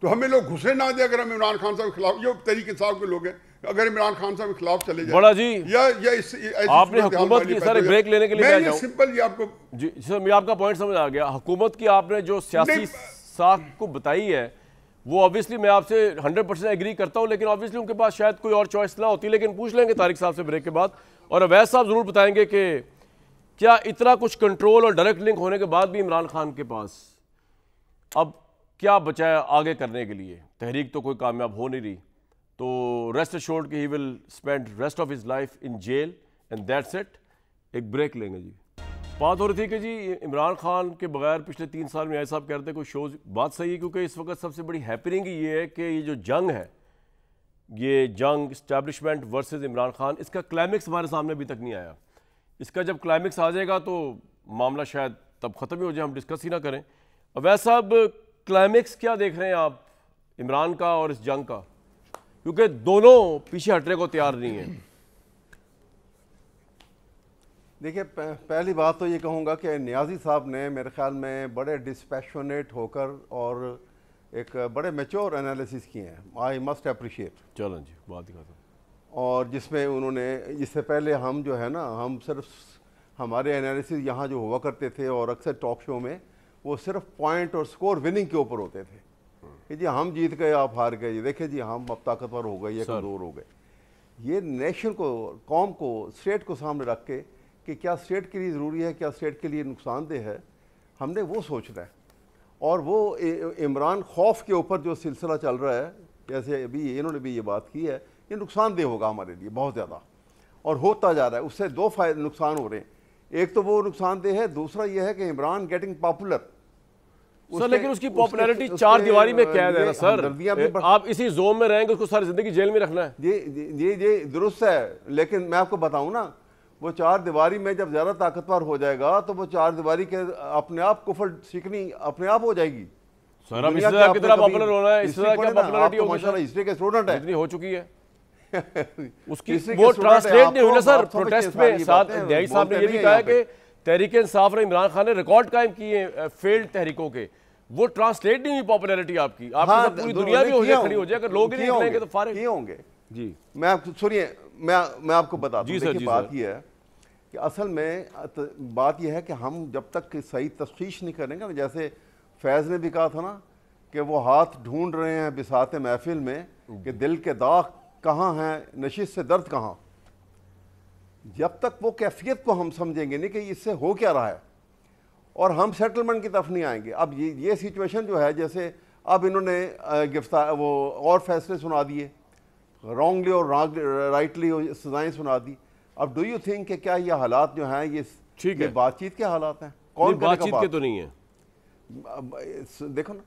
Speaker 5: तो हमें लोग घुसे ना दे। अगर हम इमरान खान साहब के खिलाफ, ये तहरीक इंसाफ के लोग हैं, अगर इमरान खान साहब के खिलाफ चले जाए
Speaker 1: बड़ा जी
Speaker 5: या
Speaker 1: आपने हुकूमत की सर ब्रेक लेने के लिए
Speaker 5: मैं सिंपल ये आपको
Speaker 1: जी सर मैं आपका पॉइंट समझ आ गया। हुकूमत की आपने जो सियासी साख को बताई है वो ऑब्वियसली मैं आपसे 100% एग्री करता हूं, लेकिन ऑब्वियसली उनके पास शायद कोई और चॉइस ना होती, लेकिन पूछ लेंगे तारिक साहब से ब्रेक के बाद। और अवैध साहब जरूर बताएंगे कि क्या इतना कुछ कंट्रोल और डायरेक्ट लिंक होने के बाद भी इमरान खान के पास अब क्या बचा है आगे करने के लिए? तहरीक तो कोई कामयाब हो नहीं रही, तो रेस्ट एश्योर्ड कि he will spend rest of his life in jail and that's it. एक ब्रेक लेंगे जी। बात हो रही थी कि जी इमरान खान के बगैर पिछले 3 साल में ऐसा आप कह रहे थे कोई शोज, बात सही है, क्योंकि इस वक्त सबसे बड़ी हैपनिंग ये है कि ये जो जंग है, ये जंग इस्टेब्लिशमेंट वर्सेस इमरान खान, इसका क्लाइमेक्स हमारे सामने अभी तक नहीं आया। इसका जब क्लाइमेक्स आ जाएगा तो मामला शायद तब ख़त्म ही हो जाए, हम डिस्कस ही ना करें। अवैध साहब क्लाइमेक्स क्या देख रहे हैं आप इमरान का और इस जंग का, क्योंकि दोनों पीछे हटने को तैयार नहीं है?
Speaker 3: देखिए, पहली बात तो ये कहूँगा कि नियाज़ी साहब ने मेरे ख्याल में बड़े डिस्पैशनेट होकर और एक बड़े मैच्योर एनालिसिस किए हैं। I must appreciate.
Speaker 1: चलो जी बात ही खत्म।
Speaker 3: और जिसमें उन्होंने, इससे पहले हम जो है ना, हम सिर्फ हमारे एनालिसिस यहाँ जो हुआ करते थे और अक्सर टॉक शो में वो सिर्फ पॉइंट और स्कोर विनिंग के ऊपर होते थे कि जी हम जीत गए आप हार गए, ये देखिए जी हम अब ताकतवर हो गए या कमज़ोर हो गए। ये नेशन को, कौम को, स्टेट को सामने रख के कि क्या स्टेट के लिए ज़रूरी है, क्या स्टेट के लिए नुकसानदेह है, हमने वो सोचना है। और वो इमरान खौफ के ऊपर जो सिलसिला चल रहा है, जैसे अभी इन्होंने भी ये बात की है, ये नुकसानदेह होगा हमारे लिए बहुत ज़्यादा, और होता जा रहा है। उससे 2 फायदे नुकसान हो रहे हैं। एक तो वो नुकसानदेह है, दूसरा ये है कि इमरान गेटिंग पॉपुलर
Speaker 1: सर, लेकिन उसकी पॉपुलैरिटी 4 दीवारी में कैद है ना सर। आप इसी जोन में रहेंगे, उसको सारी जिंदगी जेल में रखना है।
Speaker 3: जी दुरुस्त है, लेकिन मैं आपको बताऊं ना, वो 4 दीवारी में जब ज़्यादा ताकतवर हो जाएगा तो वो 4 दीवारी के अपने आप कुफर सीखनी अपने आप हो जाएगी।
Speaker 1: सर अब इससे कितना पॉपुलर होना है, इससे क्या पॉपुलैरिटी होगी?
Speaker 3: माशाल्लाह हिस्ट्री के स्टूडेंट है,
Speaker 1: इतनी हो चुकी है उसकी, वो ट्रांसलेट नहीं हुई ना सर प्रोटेस्ट में। साथ दयाई साहब ने ये भी कहा है कि तहरीक इंसाफ और इमरान खान ने रिकॉर्ड कायम किए फेल्ड तहरीकों के, वो ट्रांसलेट नहीं हुई पॉपुलैरिटी आपकी। आपकी पूरी दुनिया भी हो जाए, खड़ी हो जाए, अगर लोग ही नहीं निकलेंगे तो फारिग
Speaker 3: होंगे
Speaker 1: जी।
Speaker 3: मैं आपको सुनिए, मैं आपको बता दूं, देखिए बात यह है कि असल में बात यह है कि हम जब तक सही तफ्तीश नहीं करेंगे ना, जैसे फैज़ ने भी कहा था ना कि वो हाथ ढूंढ रहे हैं बिसाते महफिल में कि दिल के दाग कहाँ हैं, नशिश से दर्द कहाँ। जब तक वो कैफियत को हम समझेंगे नहीं कि इससे हो क्या रहा है, और हम सेटलमेंट की तरफ नहीं आएंगे। अब ये सिचुएशन जो है, जैसे अब इन्होंने गिरफ्तार वो और फैसले सुना दिए, रॉन्गली और राइटली सजाएं सुना दी। अब डू यू थिंक कि क्या ये हालात जो हैं ये बातचीत के हालात हैं? कौन
Speaker 1: बातचीत के तो नहीं है,
Speaker 3: देखो ना,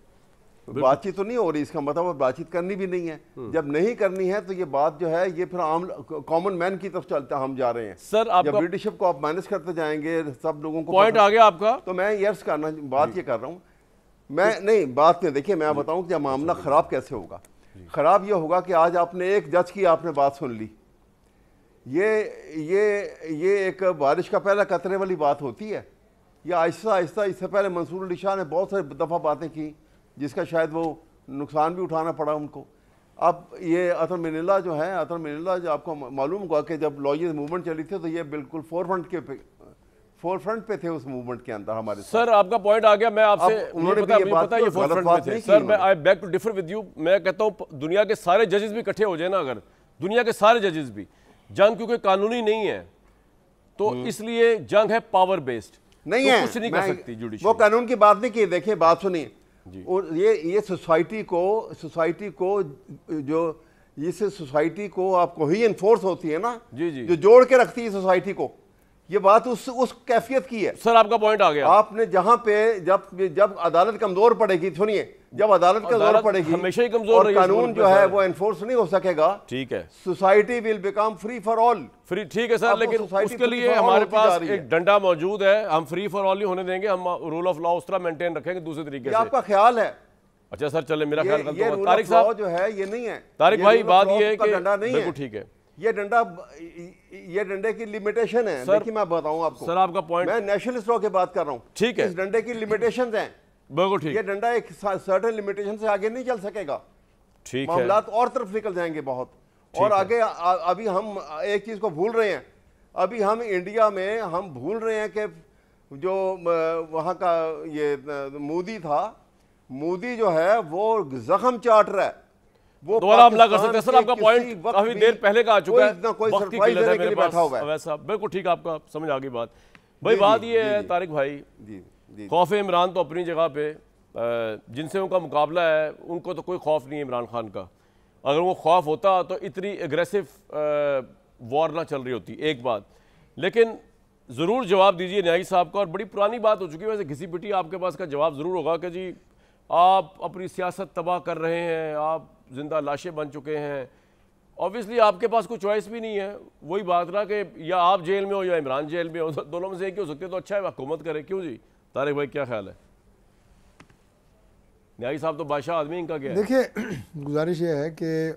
Speaker 3: बातचीत तो नहीं हो रही, इसका मतलब बातचीत करनी भी नहीं है। जब नहीं करनी है तो ये बात जो है ये फिर आम कॉमन मैन की तरफ चलता हम जा रहे हैं।
Speaker 1: सर आप
Speaker 3: जब ब्रिटिशशिप को आप मैनेज करते जाएंगे, सब लोगों को
Speaker 1: पॉइंट आ गया आपका,
Speaker 3: तो मैं यस करना बात ये कर रहा हूँ मैं नहीं बात में। देखिए मैं बताऊँ कि मामला ख़राब कैसे होगा। ख़राब ये होगा कि आज आपने एक जज की आपने बात सुन ली, ये एक बारिश का पहला कतरे वाली बात होती है। या आहिस्ता आहिस्ता, इससे पहले मंसूर अली शाह ने बहुत सारी दफ़ा बातें की जिसका शायद वो नुकसान भी उठाना पड़ा उनको। अब ये अतर मिनिल्ला जो है, अतर मिनिल्ला जो आपको मालूम होगा कि जब लॉयर्स मूवमेंट चली थी तो ये बिल्कुल फोरफ्रंट पे थे उस मूवमेंट के अंदर हमारे।
Speaker 1: सर आपका पॉइंट आ गया, मैं आपसे
Speaker 3: उन्होंने पता ये फोरफ्रंट पे थे।
Speaker 1: सर मैं I beg to differ with you. मैं कहता हूँ दुनिया के सारे जजेस भी इकट्ठे हो जाए ना, अगर दुनिया के सारे जजेस भी, जंग क्योंकि कानूनी नहीं है तो इसलिए जंग है पावर बेस्ड,
Speaker 3: नहीं है,
Speaker 1: कुछ नहीं कर सकती जुडिशरी।
Speaker 3: वो कानून की बात नहीं की। देखिए बात सुनिए, और ये सोसाइटी को जो इससे सोसाइटी को आपको ही इन्फोर्स होती है ना,
Speaker 1: जी जी,
Speaker 3: जो जोड़ के रखती है सोसाइटी को, ये बात उस कैफियत की है।
Speaker 1: सर आपका पॉइंट आ गया।
Speaker 3: आपने जहां पे जब अदालत कमजोर पड़ेगी, सुनिए जब अदालत का जोर पड़ेगी
Speaker 1: हमेशा ही कमजोर
Speaker 3: और
Speaker 1: रही है इस
Speaker 3: कानून
Speaker 1: मुल्क
Speaker 3: जो
Speaker 1: में
Speaker 3: है
Speaker 1: सर।
Speaker 3: वो एनफोर्स नहीं हो सकेगा,
Speaker 1: ठीक है,
Speaker 3: society will become free for all.
Speaker 1: Free, ठीक है सर,
Speaker 3: अब वो
Speaker 1: लेकिन
Speaker 3: society
Speaker 1: उसके
Speaker 3: free
Speaker 1: लिए
Speaker 3: for all
Speaker 1: हमारे
Speaker 3: होती जा
Speaker 1: पास
Speaker 3: रही है।
Speaker 1: एक डंडा मौजूद है, हम फ्री फॉर ऑल ही होने देंगे, हम रूल ऑफ लॉ उस तरह मेंटेन रखेंगे दूसरे तरीके
Speaker 3: ये
Speaker 1: से।
Speaker 3: आपका ख्याल है,
Speaker 1: अच्छा सर, चले, मेरा ख्याल गलत
Speaker 3: ये
Speaker 1: होगा।
Speaker 3: रूल
Speaker 1: तारिक
Speaker 3: ऑफ लॉ
Speaker 1: साहब,
Speaker 3: जो है ये नहीं है।
Speaker 1: तारिक
Speaker 3: ये
Speaker 1: भाई,
Speaker 3: rule of
Speaker 1: बात
Speaker 3: law
Speaker 1: ये है
Speaker 3: का
Speaker 1: कि
Speaker 3: डंडा नहीं
Speaker 1: बिल्कुल
Speaker 3: है,
Speaker 1: ठीक है
Speaker 3: ये डंडे की लिमिटेशन है।
Speaker 1: सर,
Speaker 3: देखिए मैं बताऊं आपको,
Speaker 1: सर आपका पॉइंट
Speaker 3: मैं नेशनलिस्ट लॉ की बात कर रहा हूं।
Speaker 1: ठीक है,
Speaker 3: इस डंडे की लिमिटेशंस हैं,
Speaker 1: बिल्कुल ठीक,
Speaker 3: ये डंडा एक सर्टेन लिमिटेशन से आगे नहीं चल सकेगा,
Speaker 1: ठीक है,
Speaker 3: मामलात और तरफ निकल जाएंगे बहुत। और आगे अभी हम एक चीज को भूल रहे हैं, अभी हम इंडिया में हम भूल रहे हैं कि जो वहाँ का ये मोदी था, मोदी जो है वो जख्म चाट रहा है, वो
Speaker 1: दोबारा हमला कर सकते हैं सर। आपका
Speaker 3: किसी
Speaker 1: पॉइंट
Speaker 3: वक्त
Speaker 1: काफी
Speaker 3: भी
Speaker 1: देर पहले का आ चुका है,
Speaker 3: ना कोई
Speaker 1: वक्त की
Speaker 3: सरप्राइज
Speaker 1: किल्लत है
Speaker 3: देने के
Speaker 1: मेरे
Speaker 3: लिए बैठा हुआ
Speaker 1: पास।
Speaker 3: है।
Speaker 1: वैसा बिल्कुल ठीक, आपका समझ आ गई बात। भाई
Speaker 3: जी,
Speaker 1: बात
Speaker 3: जी,
Speaker 1: ये
Speaker 3: जी,
Speaker 1: है
Speaker 3: जी।
Speaker 1: तारिक भाई,
Speaker 3: जी जी
Speaker 1: खौफ इमरान तो अपनी जगह पे, जिनसे उनका मुकाबला है उनको तो कोई खौफ नहीं है इमरान खान का। अगर वो खौफ होता तो इतनी एग्रेसिव वॉर ना चल रही होती, एक बात। लेकिन ज़रूर जवाब दीजिए न्यायी साहब का, और बड़ी पुरानी बात हो चुकी है वैसे, घिसी पिटी आपके पास का जवाब ज़रूर होगा कि जी आप अपनी सियासत तबाह कर रहे हैं, आप जिंदा लाशें बन चुके हैं। ऑब्वियसली आपके पास कोई चॉइस भी नहीं है, वही बात ना कि या आप जेल में हो या इमरान जेल में हो, दोनों में से एक ही हो सकते, तो अच्छा है हुकूमत करे। क्यों जी तारिक भाई, क्या ख्याल है? न्यायी साहब तो बादशाह आदमी, इनका क्या है?
Speaker 4: देखिए, गुजारिश ये है कि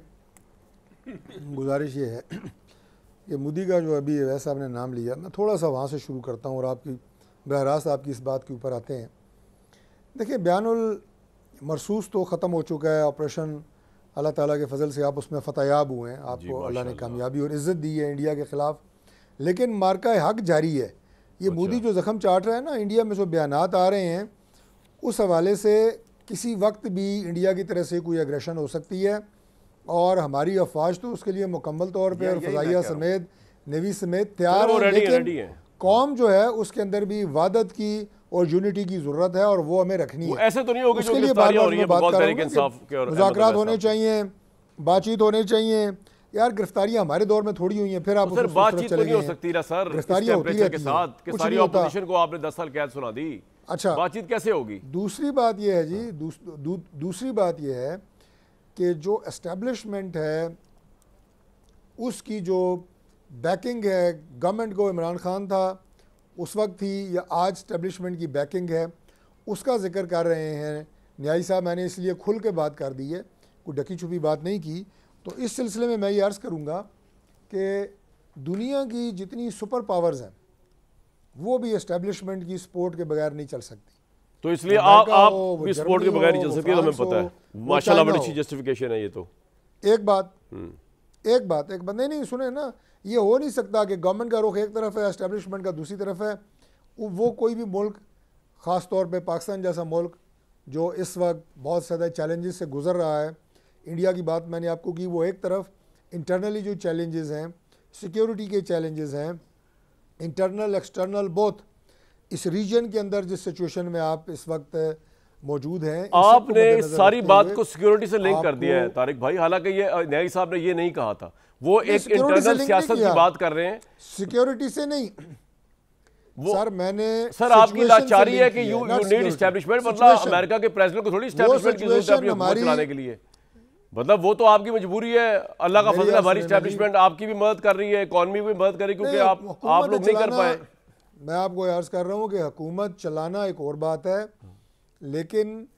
Speaker 4: मोदी का जो अभी अवैस साहब ने नाम लिया, मैं थोड़ा सा वहाँ से शुरू करता हूँ और आपकी बरह रास्त आपकी इस बात के ऊपर आते हैं। देखिए, बयानुल मरसूस तो ख़त्म हो चुका है, ऑपरेशन अल्लाह ताला के फजल से आप उसमें फ़तयाब हुए हैं, आपको अल्लाह ने कामयाबी और इज़्ज़त दी है इंडिया के ख़िलाफ़। लेकिन मार्का हक जारी है। ये मोदी जो ज़ख्म चाट रहा है ना, इंडिया में जो बयानात आ रहे हैं उस हवाले से किसी वक्त भी इंडिया की तरफ से कोई एग्रेशन हो सकती है, और हमारी अफवाज तो उसके लिए मुकम्मल तौर पर और फ़ज़ाइया समेत, नेवी समेत तैयार है। लेकिन कौम जो है उसके अंदर भी वादत की और यूनिटी की ज़रूरत है, और वो हमें रखनी है।
Speaker 1: ऐसे तो नहीं होगी,
Speaker 4: उसके लिए बात कर रहा हूँ, मुज़ाकरात होने चाहिए, बातचीत होनी चाहिए। यार गिरफ्तारियां हमारे दौर में थोड़ी हुई हैं, फिर आप
Speaker 1: सर बातचीत तो नहीं हो सकती ना सर,
Speaker 4: गिरफ्तारियां होती है
Speaker 1: के साथ कि सारी ऑपोजिशन को आपने 10 साल कैद सुना दी।
Speaker 4: अच्छा,
Speaker 1: बातचीत कैसे होगी?
Speaker 4: दूसरी बात यह है जी, दूसरी बात यह है कि जो एस्टेब्लिशमेंट है उसकी जो बैकिंग है गवर्नमेंट को, इमरान खान था उस वक्त थी या आज एस्टेब्लिशमेंट की बैकिंग है, उसका जिक्र कर रहे हैं न्यायी साहब। मैंने इसलिए खुल के बात कर दी है, कोई ढकी छुपी बात नहीं की। तो इस सिलसिले में मैं ये अर्ज़ करूँगा कि दुनिया की जितनी सुपर पावर्स हैं वो भी एस्टेब्लिशमेंट की सपोर्ट के बगैर नहीं चल सकती।
Speaker 1: तो इसलिए आप भी सपोर्ट के बगैर नहीं चल सकती, हमें पता है। माशाल्लाह बड़ी अच्छी जस्टिफिकेशन है ये तो।
Speaker 4: एक बात नहीं सुने ना, ये हो नहीं सकता कि गवर्नमेंट का रुख एक तरफ है, एस्टेब्लिशमेंट का दूसरी तरफ है। वो कोई भी मुल्क, ख़ास तौर पे पाकिस्तान जैसा मुल्क जो इस वक्त बहुत ज़्यादा चैलेंजेस से गुजर रहा है, इंडिया की बात मैंने आपको की, वो एक तरफ इंटरनली जो चैलेंजेस हैं, सिक्योरिटी के चैलेंजेस हैं, इंटरनल एक्सटर्नल बोथ, इस रीजन के अंदर जिस सिचुएशन में आप इस वक्त मौजूद हैं,
Speaker 1: आपने सारी बात को सिक्योरिटी से लिंक कर दिया है तारिक भाई, हालांकि ये न्यायी साहब ने ये नहीं कहा था, वो एक इंटरनल सियासत की बात कर रहे हैं,
Speaker 4: सिक्योरिटी से नहीं।
Speaker 1: सर आपकी लाचारी है कि यू नीड एस्टैब्लिशमेंट, मतलब अमेरिका के प्रेसिडेंट को थोड़ी एस्टैब्लिशमेंट की जरूरत है अपनी हुकूमत चलाने के लिए, मतलब वो तो आपकी मजबूरी है। अल्लाह का फजल है, हमारी एस्टैब्लिशमेंट आपकी भी मदद कर रही है, इकॉनमी भी मदद कर रही है, क्योंकि आप लोग नहीं कर पाए।
Speaker 4: मैं आपको अर्ज कर रहा हूँ कि हुकूमत चलाना एक और बात है, लेकिन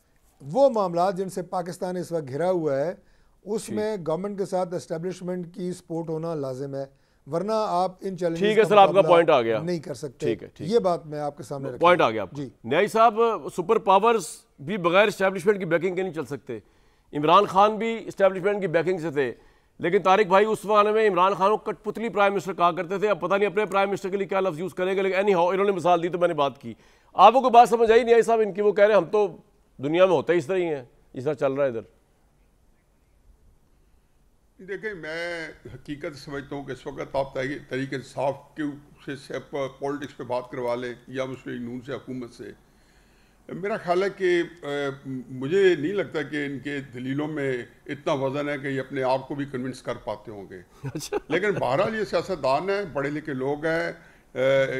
Speaker 4: वो मामला जिनसे पाकिस्तान इस वक्त घिरा हुआ है उसमें गवर्नमेंट के साथ एस्टेब्लिशमेंट की सपोर्ट होना लाजिम है, वरना आप इन चैलेंजेस
Speaker 1: ठीक है सर, आपका पॉइंट आ गया,
Speaker 4: नहीं कर सकते।
Speaker 1: ठीक है,
Speaker 4: ये बात मैं आपके सामने रखा,
Speaker 1: पॉइंट आ गया जी। न्यायी साहब, सुपर पावर्स भी बगैर एस्टेब्लिशमेंट की बैकिंग के नहीं चल सकते। इमरान खान भी एस्टेब्लिशमेंट की बैकिंग से थे, लेकिन तारिक भाई उस ज़माने में इमरान खान को कठपुतली प्राइम मिनिस्टर कहा करते थे। अब पता नहीं अपने प्राइम मिनिस्टर के लिए क्या लफ्ज़ यूज़ करेंगे, लेकिन एनी हाउ इन्होंने मिसाल दी तो मैंने बात की। आपको कोई बात समझ आई न्यायी साहब इनकी? वो कह रहे हैं हम तो दुनिया में होता ही इस तरह ही है, इस तरह चल रहा है इधर।
Speaker 5: देखिए, मैं हकीकत समझता हूँ कि इस वक्त आप तरीके इंसाफ के से पॉलिटिक्स पे बात करवा लें या मुस्लिम लीग नून से, हुकूमत से, मेरा ख्याल है कि मुझे नहीं लगता कि इनके दलीलों में इतना वजन है कि ये अपने आप को भी कन्विंस कर पाते होंगे। लेकिन बहरहाल ये सियासतदान हैं, पढ़े लिखे लोग हैं,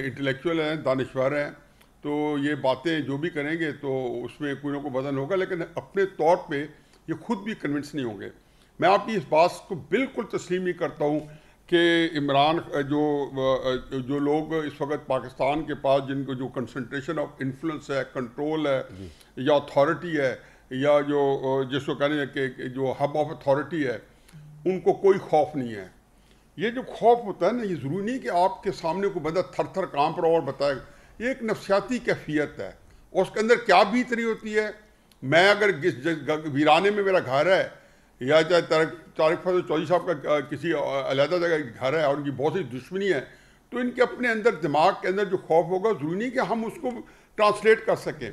Speaker 5: इंटेलेक्चुअल हैं, दानिश्वर हैं, तो ये बातें जो भी करेंगे तो उसमें कोई ना कोई वजन होगा, लेकिन अपने तौर पे ये खुद भी कन्विंस नहीं होंगे। मैं आपकी इस बात को बिल्कुल तस्लीम नहीं करता हूँ कि इमरान जो लोग इस वक्त पाकिस्तान के पास जिनको जो कंसंट्रेशन ऑफ इन्फ्लुएंस है, कंट्रोल है या अथॉरिटी है, या जो जिसको कहने कि जो हब ऑफ अथॉरिटी है, उनको कोई खौफ नहीं है। ये जो खौफ होता है ना, ये ज़रूरी नहीं कि आपके सामने कोई बंदा थर थर कांप रहा और बताएगा। ये एक नफसियाती कैफियत है और उसके अंदर क्या बीत रही होती है। मैं अगर वीराने में मेरा घर है या चाहे तारिक फजल चौधरी साहब का किसी अलहदा जगह घर है और उनकी बहुत सी दुश्मनी है, तो इनके अपने अंदर दिमाग के अंदर जो खौफ होगा, ज़रूरी नहीं कि हम उसको ट्रांसलेट कर सकें।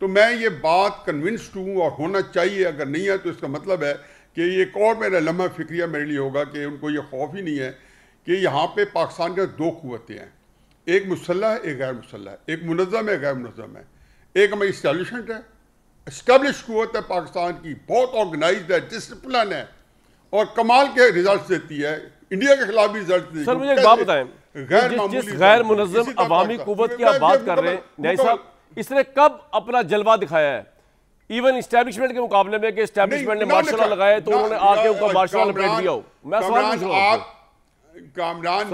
Speaker 5: तो मैं ये बात कन्विंस्ड हूँ और होना चाहिए, अगर नहीं है तो इसका मतलब है कि ये एक और मेरा लम्हा फिक्रिया मेरे लिए होगा कि उनको ये खौफ ही नहीं है कि यहाँ पे पाकिस्तान के दो कुव्वतें हैं, एक मुसल्लह है, एक गैर मुसल्लह है, एक मुनज़्ज़म है, गैर मुनज़्ज़म है। एक हमारी इस्टेब्लिशमेंट है, इस्टेब्लिश कुव्वत है पाकिस्तान की, बहुत ऑर्गेनाइज्ड है, डिसिप्लिन है और कमाल के रिजल्ट देती है। इंडिया के खिलाफ भी रिजल्ट देती है।
Speaker 1: सर मुझे एक बात बताएं, जिस गैर मुनज़्ज़म अवामी कुव्वत की आप बात कर रहे हैं न्याई साहब, इसने कब अपना जलवा दिखाया है इवन इस्टेब्लिशमेंट के मुकाबले में कि इस्टेब्लिशमेंट ने मार्शल लॉ लगाए तो उन्होंने आके उनका मार्शल लॉ लपेट दिया हो? मैं सवाल पूछ रहा हूं
Speaker 5: कामरान,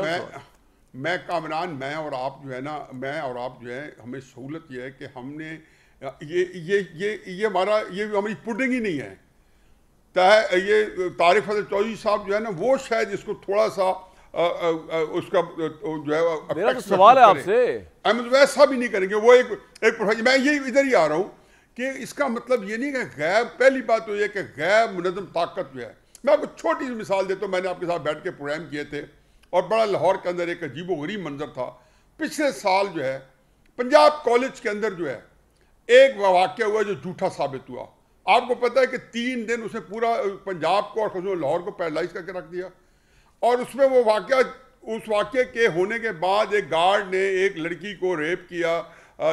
Speaker 5: मैं कामरान, मैं और आप जो है ना, मैं और आप जो है, हमें सहूलत ये है कि हमने ये हमारा ये हमारी पुडिंग ही नहीं है। ये तारिक फजल चौधरी साहब जो है ना, वो शायद इसको थोड़ा सा उसका जो है
Speaker 1: मेरा तो सवाल है आपसे,
Speaker 5: अहमद वैसा भी नहीं करेंगे। वो एक प्रोफेसर, मैं ये इधर ही आ रहा हूँ कि इसका मतलब ये नहीं कि गैर, पहली बात तो ये कि गैर मुनज़्ज़म ताकत जो है, मैं आपको छोटी सी मिसाल देता हूँ। मैंने आपके साथ बैठ के प्रोग्राम किए थे और बड़ा लाहौर के अंदर एक अजीबो गरीब मंजर था। पिछले साल जो है पंजाब कॉलेज के अंदर जो है एक वाक़या हुआ जो झूठा साबित हुआ। आपको पता है कि 3 दिन उसने पूरा पंजाब को और लाहौर को पैरालाइज करके रख दिया। और उसमें वो वाक़या, उस वाक़े के होने के बाद एक गार्ड ने एक लड़की को रेप किया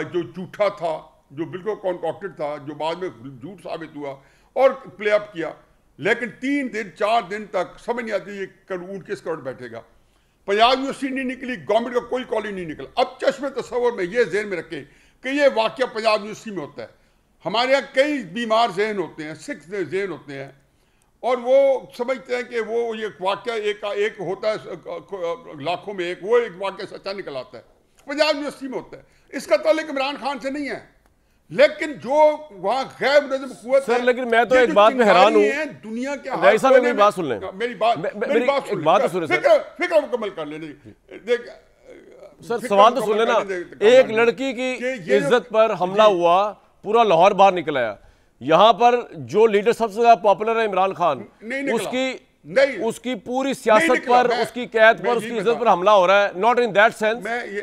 Speaker 5: जो झूठा था, जो बिल्कुल कॉन्कॉक्टेड था, जो बाद में झूठ साबित हुआ और प्ले अप किया। लेकिन 3 दिन 4 दिन तक समझ नहीं आती ये ऊँट किस करोड़ बैठेगा। पंजाब यूनिवर्सिटी नहीं निकली, गवर्नमेंट का कोई कॉलेज नहीं निकला। अब चश्मे तस्वर में ये जहन में रखें कि ये वाक़या पंजाब यूनिवर्सिटी में होता है। हमारे यहाँ कई बीमार जहन होते हैं, सिख जहन होते हैं और वो समझते हैं कि वो ये वाक़या एक होता है लाखों में एक, वो एक वाक़या सच्चा निकल आता है। पंजाब यूनिवर्सिटी में होता है। इसका ताल्लुक इमरान खान से नहीं है, लेकिन जो वहाँ गैर मुनज़्ज़म कुव्वत
Speaker 1: सर, लेकिन मैं तो एक बात में हैरान हूँ,
Speaker 5: दुनिया के
Speaker 1: न्याई साहब मेरी बात सुन लें,
Speaker 5: मेरी बात सुन लें, फिक्र मुकम्मल कर लेने। देख
Speaker 1: सर, सवाल तो सुन लेना। एक लड़की की इज्जत पर हमला हुआ, पूरा लाहौर बाहर निकल आया। यहाँ पर जो लीडर सबसे ज्यादा पॉपुलर है इमरान खान, उसकी पूरी सियासत पर, उसकी कैद पर, उसकी इज्जत पर हमला हो रहा है। नॉट इन दैट सेंस,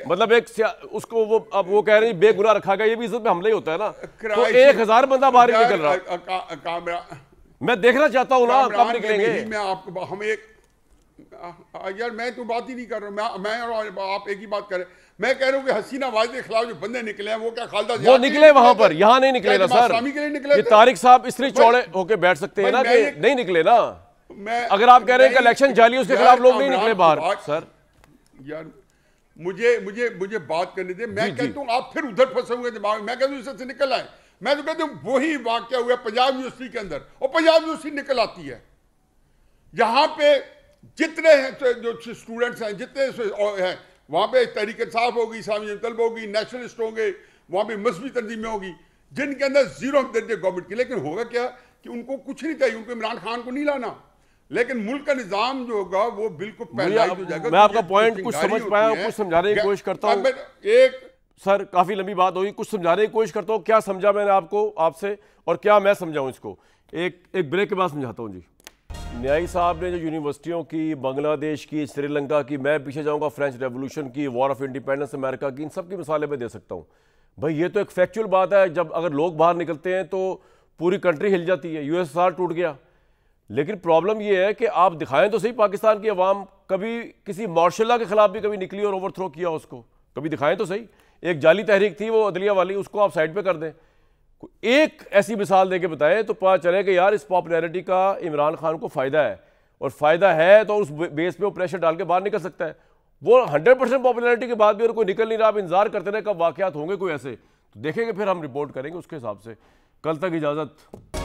Speaker 1: मतलब एक उसको वो अब वो कह रहे हैं बेगुनाह रखा गया, ये भी इज्जत पे हमला ही होता है ना। तो 1000 बंदा बाहर निकल रहा। मैं देखना चाहता हूँ ना कब निकलेंगे।
Speaker 5: मैं आपको हम एक यार, मैं तो बात ही नहीं कर रहा हूँ, मैं और आप एक ही बात कर रहे हैं। मैं कह रहा हूँ कि हसीना वाजिद के खिलाफ जो बंदे निकले हैं वो क्या खालदा
Speaker 1: वो निकले वहां पर, यहाँ नहीं निकले ना सर। ये तारिक साहब इसलिए चौड़े होके बैठ सकते हैं ना कि नहीं निकले ना। अगर आप कह रहे हैं कि इलेक्शन जाली, उसके खिलाफ लोग नहीं निकले बाहर। सर
Speaker 5: यार मुझे बात करने दे। मैं कहता हूँ आप फिर उधर फंसे हुए दिमाग। मैं कहता हूँ इससे निकल आए। मैं तो कहता हूँ वही वाकया हुआ पंजाब यूनिवर्सिटी के अंदर, और पंजाब यूनिवर्सिटी निकल आती है। यहाँ पे जितने जो स्टूडेंट्स हैं, जितने हैं, वहाँ पे तहरीक इंसाफ होगी, इस्लामी तलब होगी, नेशनलिस्ट होंगे, वहाँ पे मजहबी तंजीमें होगी जिनके अंदर जीरो हमदर्दी गवर्नमेंट की। लेकिन होगा क्या कि उनको कुछ नहीं चाहिए, उनको इमरान खान को नहीं लाना, लेकिन मुल्क का निजाम जो होगा वो बिल्कुल पैरालाइज हो जाएगा।
Speaker 1: मैं आपका पॉइंट कुछ समझ पाया हूँ, कुछ समझाने की कोशिश करता हूँ।
Speaker 5: एक
Speaker 1: सर काफी लंबी बात होगी, कुछ समझाने की कोशिश करता हूँ। क्या समझा मैंने आपको, आपसे, और क्या मैं समझाऊँ इसको, एक ब्रेक के बाद समझाता हूँ जी। न्याई साहब ने जो यूनिवर्सिटियों की, बांग्लादेश की, श्रीलंका की, मैं पीछे जाऊंगा फ्रेंच रेवोल्यूशन की, वॉर ऑफ इंडिपेंडेंस अमेरिका की, इन सब की मिसालें मैं दे सकता हूं। भाई ये तो एक फैक्चुअल बात है, जब अगर लोग बाहर निकलते हैं तो पूरी कंट्री हिल जाती है। यूएसएसआर टूट गया। लेकिन प्रॉब्लम ये है कि आप दिखाएं तो सही, पाकिस्तान की अवाम कभी किसी मार्शल लॉ के खिलाफ भी कभी निकली और ओवरथ्रो किया उसको, कभी दिखाएं तो सही। एक जाली तहरीक थी वो अदलिया वाली, उसको आप साइड पे कर दें। एक ऐसी मिसाल देके बताएं तो पता चले कि यार इस पॉपुलैरिटी का इमरान खान को फ़ायदा है, और फ़ायदा है तो उस बेस पे वो प्रेशर डाल के बाहर निकल सकता है। वो 100% पॉपुलैरिटी के बाद भी और कोई निकल नहीं रहा, आप इंतजार करते रहे कब वाकयात होंगे कोई ऐसे, तो देखेंगे फिर हम रिपोर्ट करेंगे उसके हिसाब से। कल तक इजाज़त।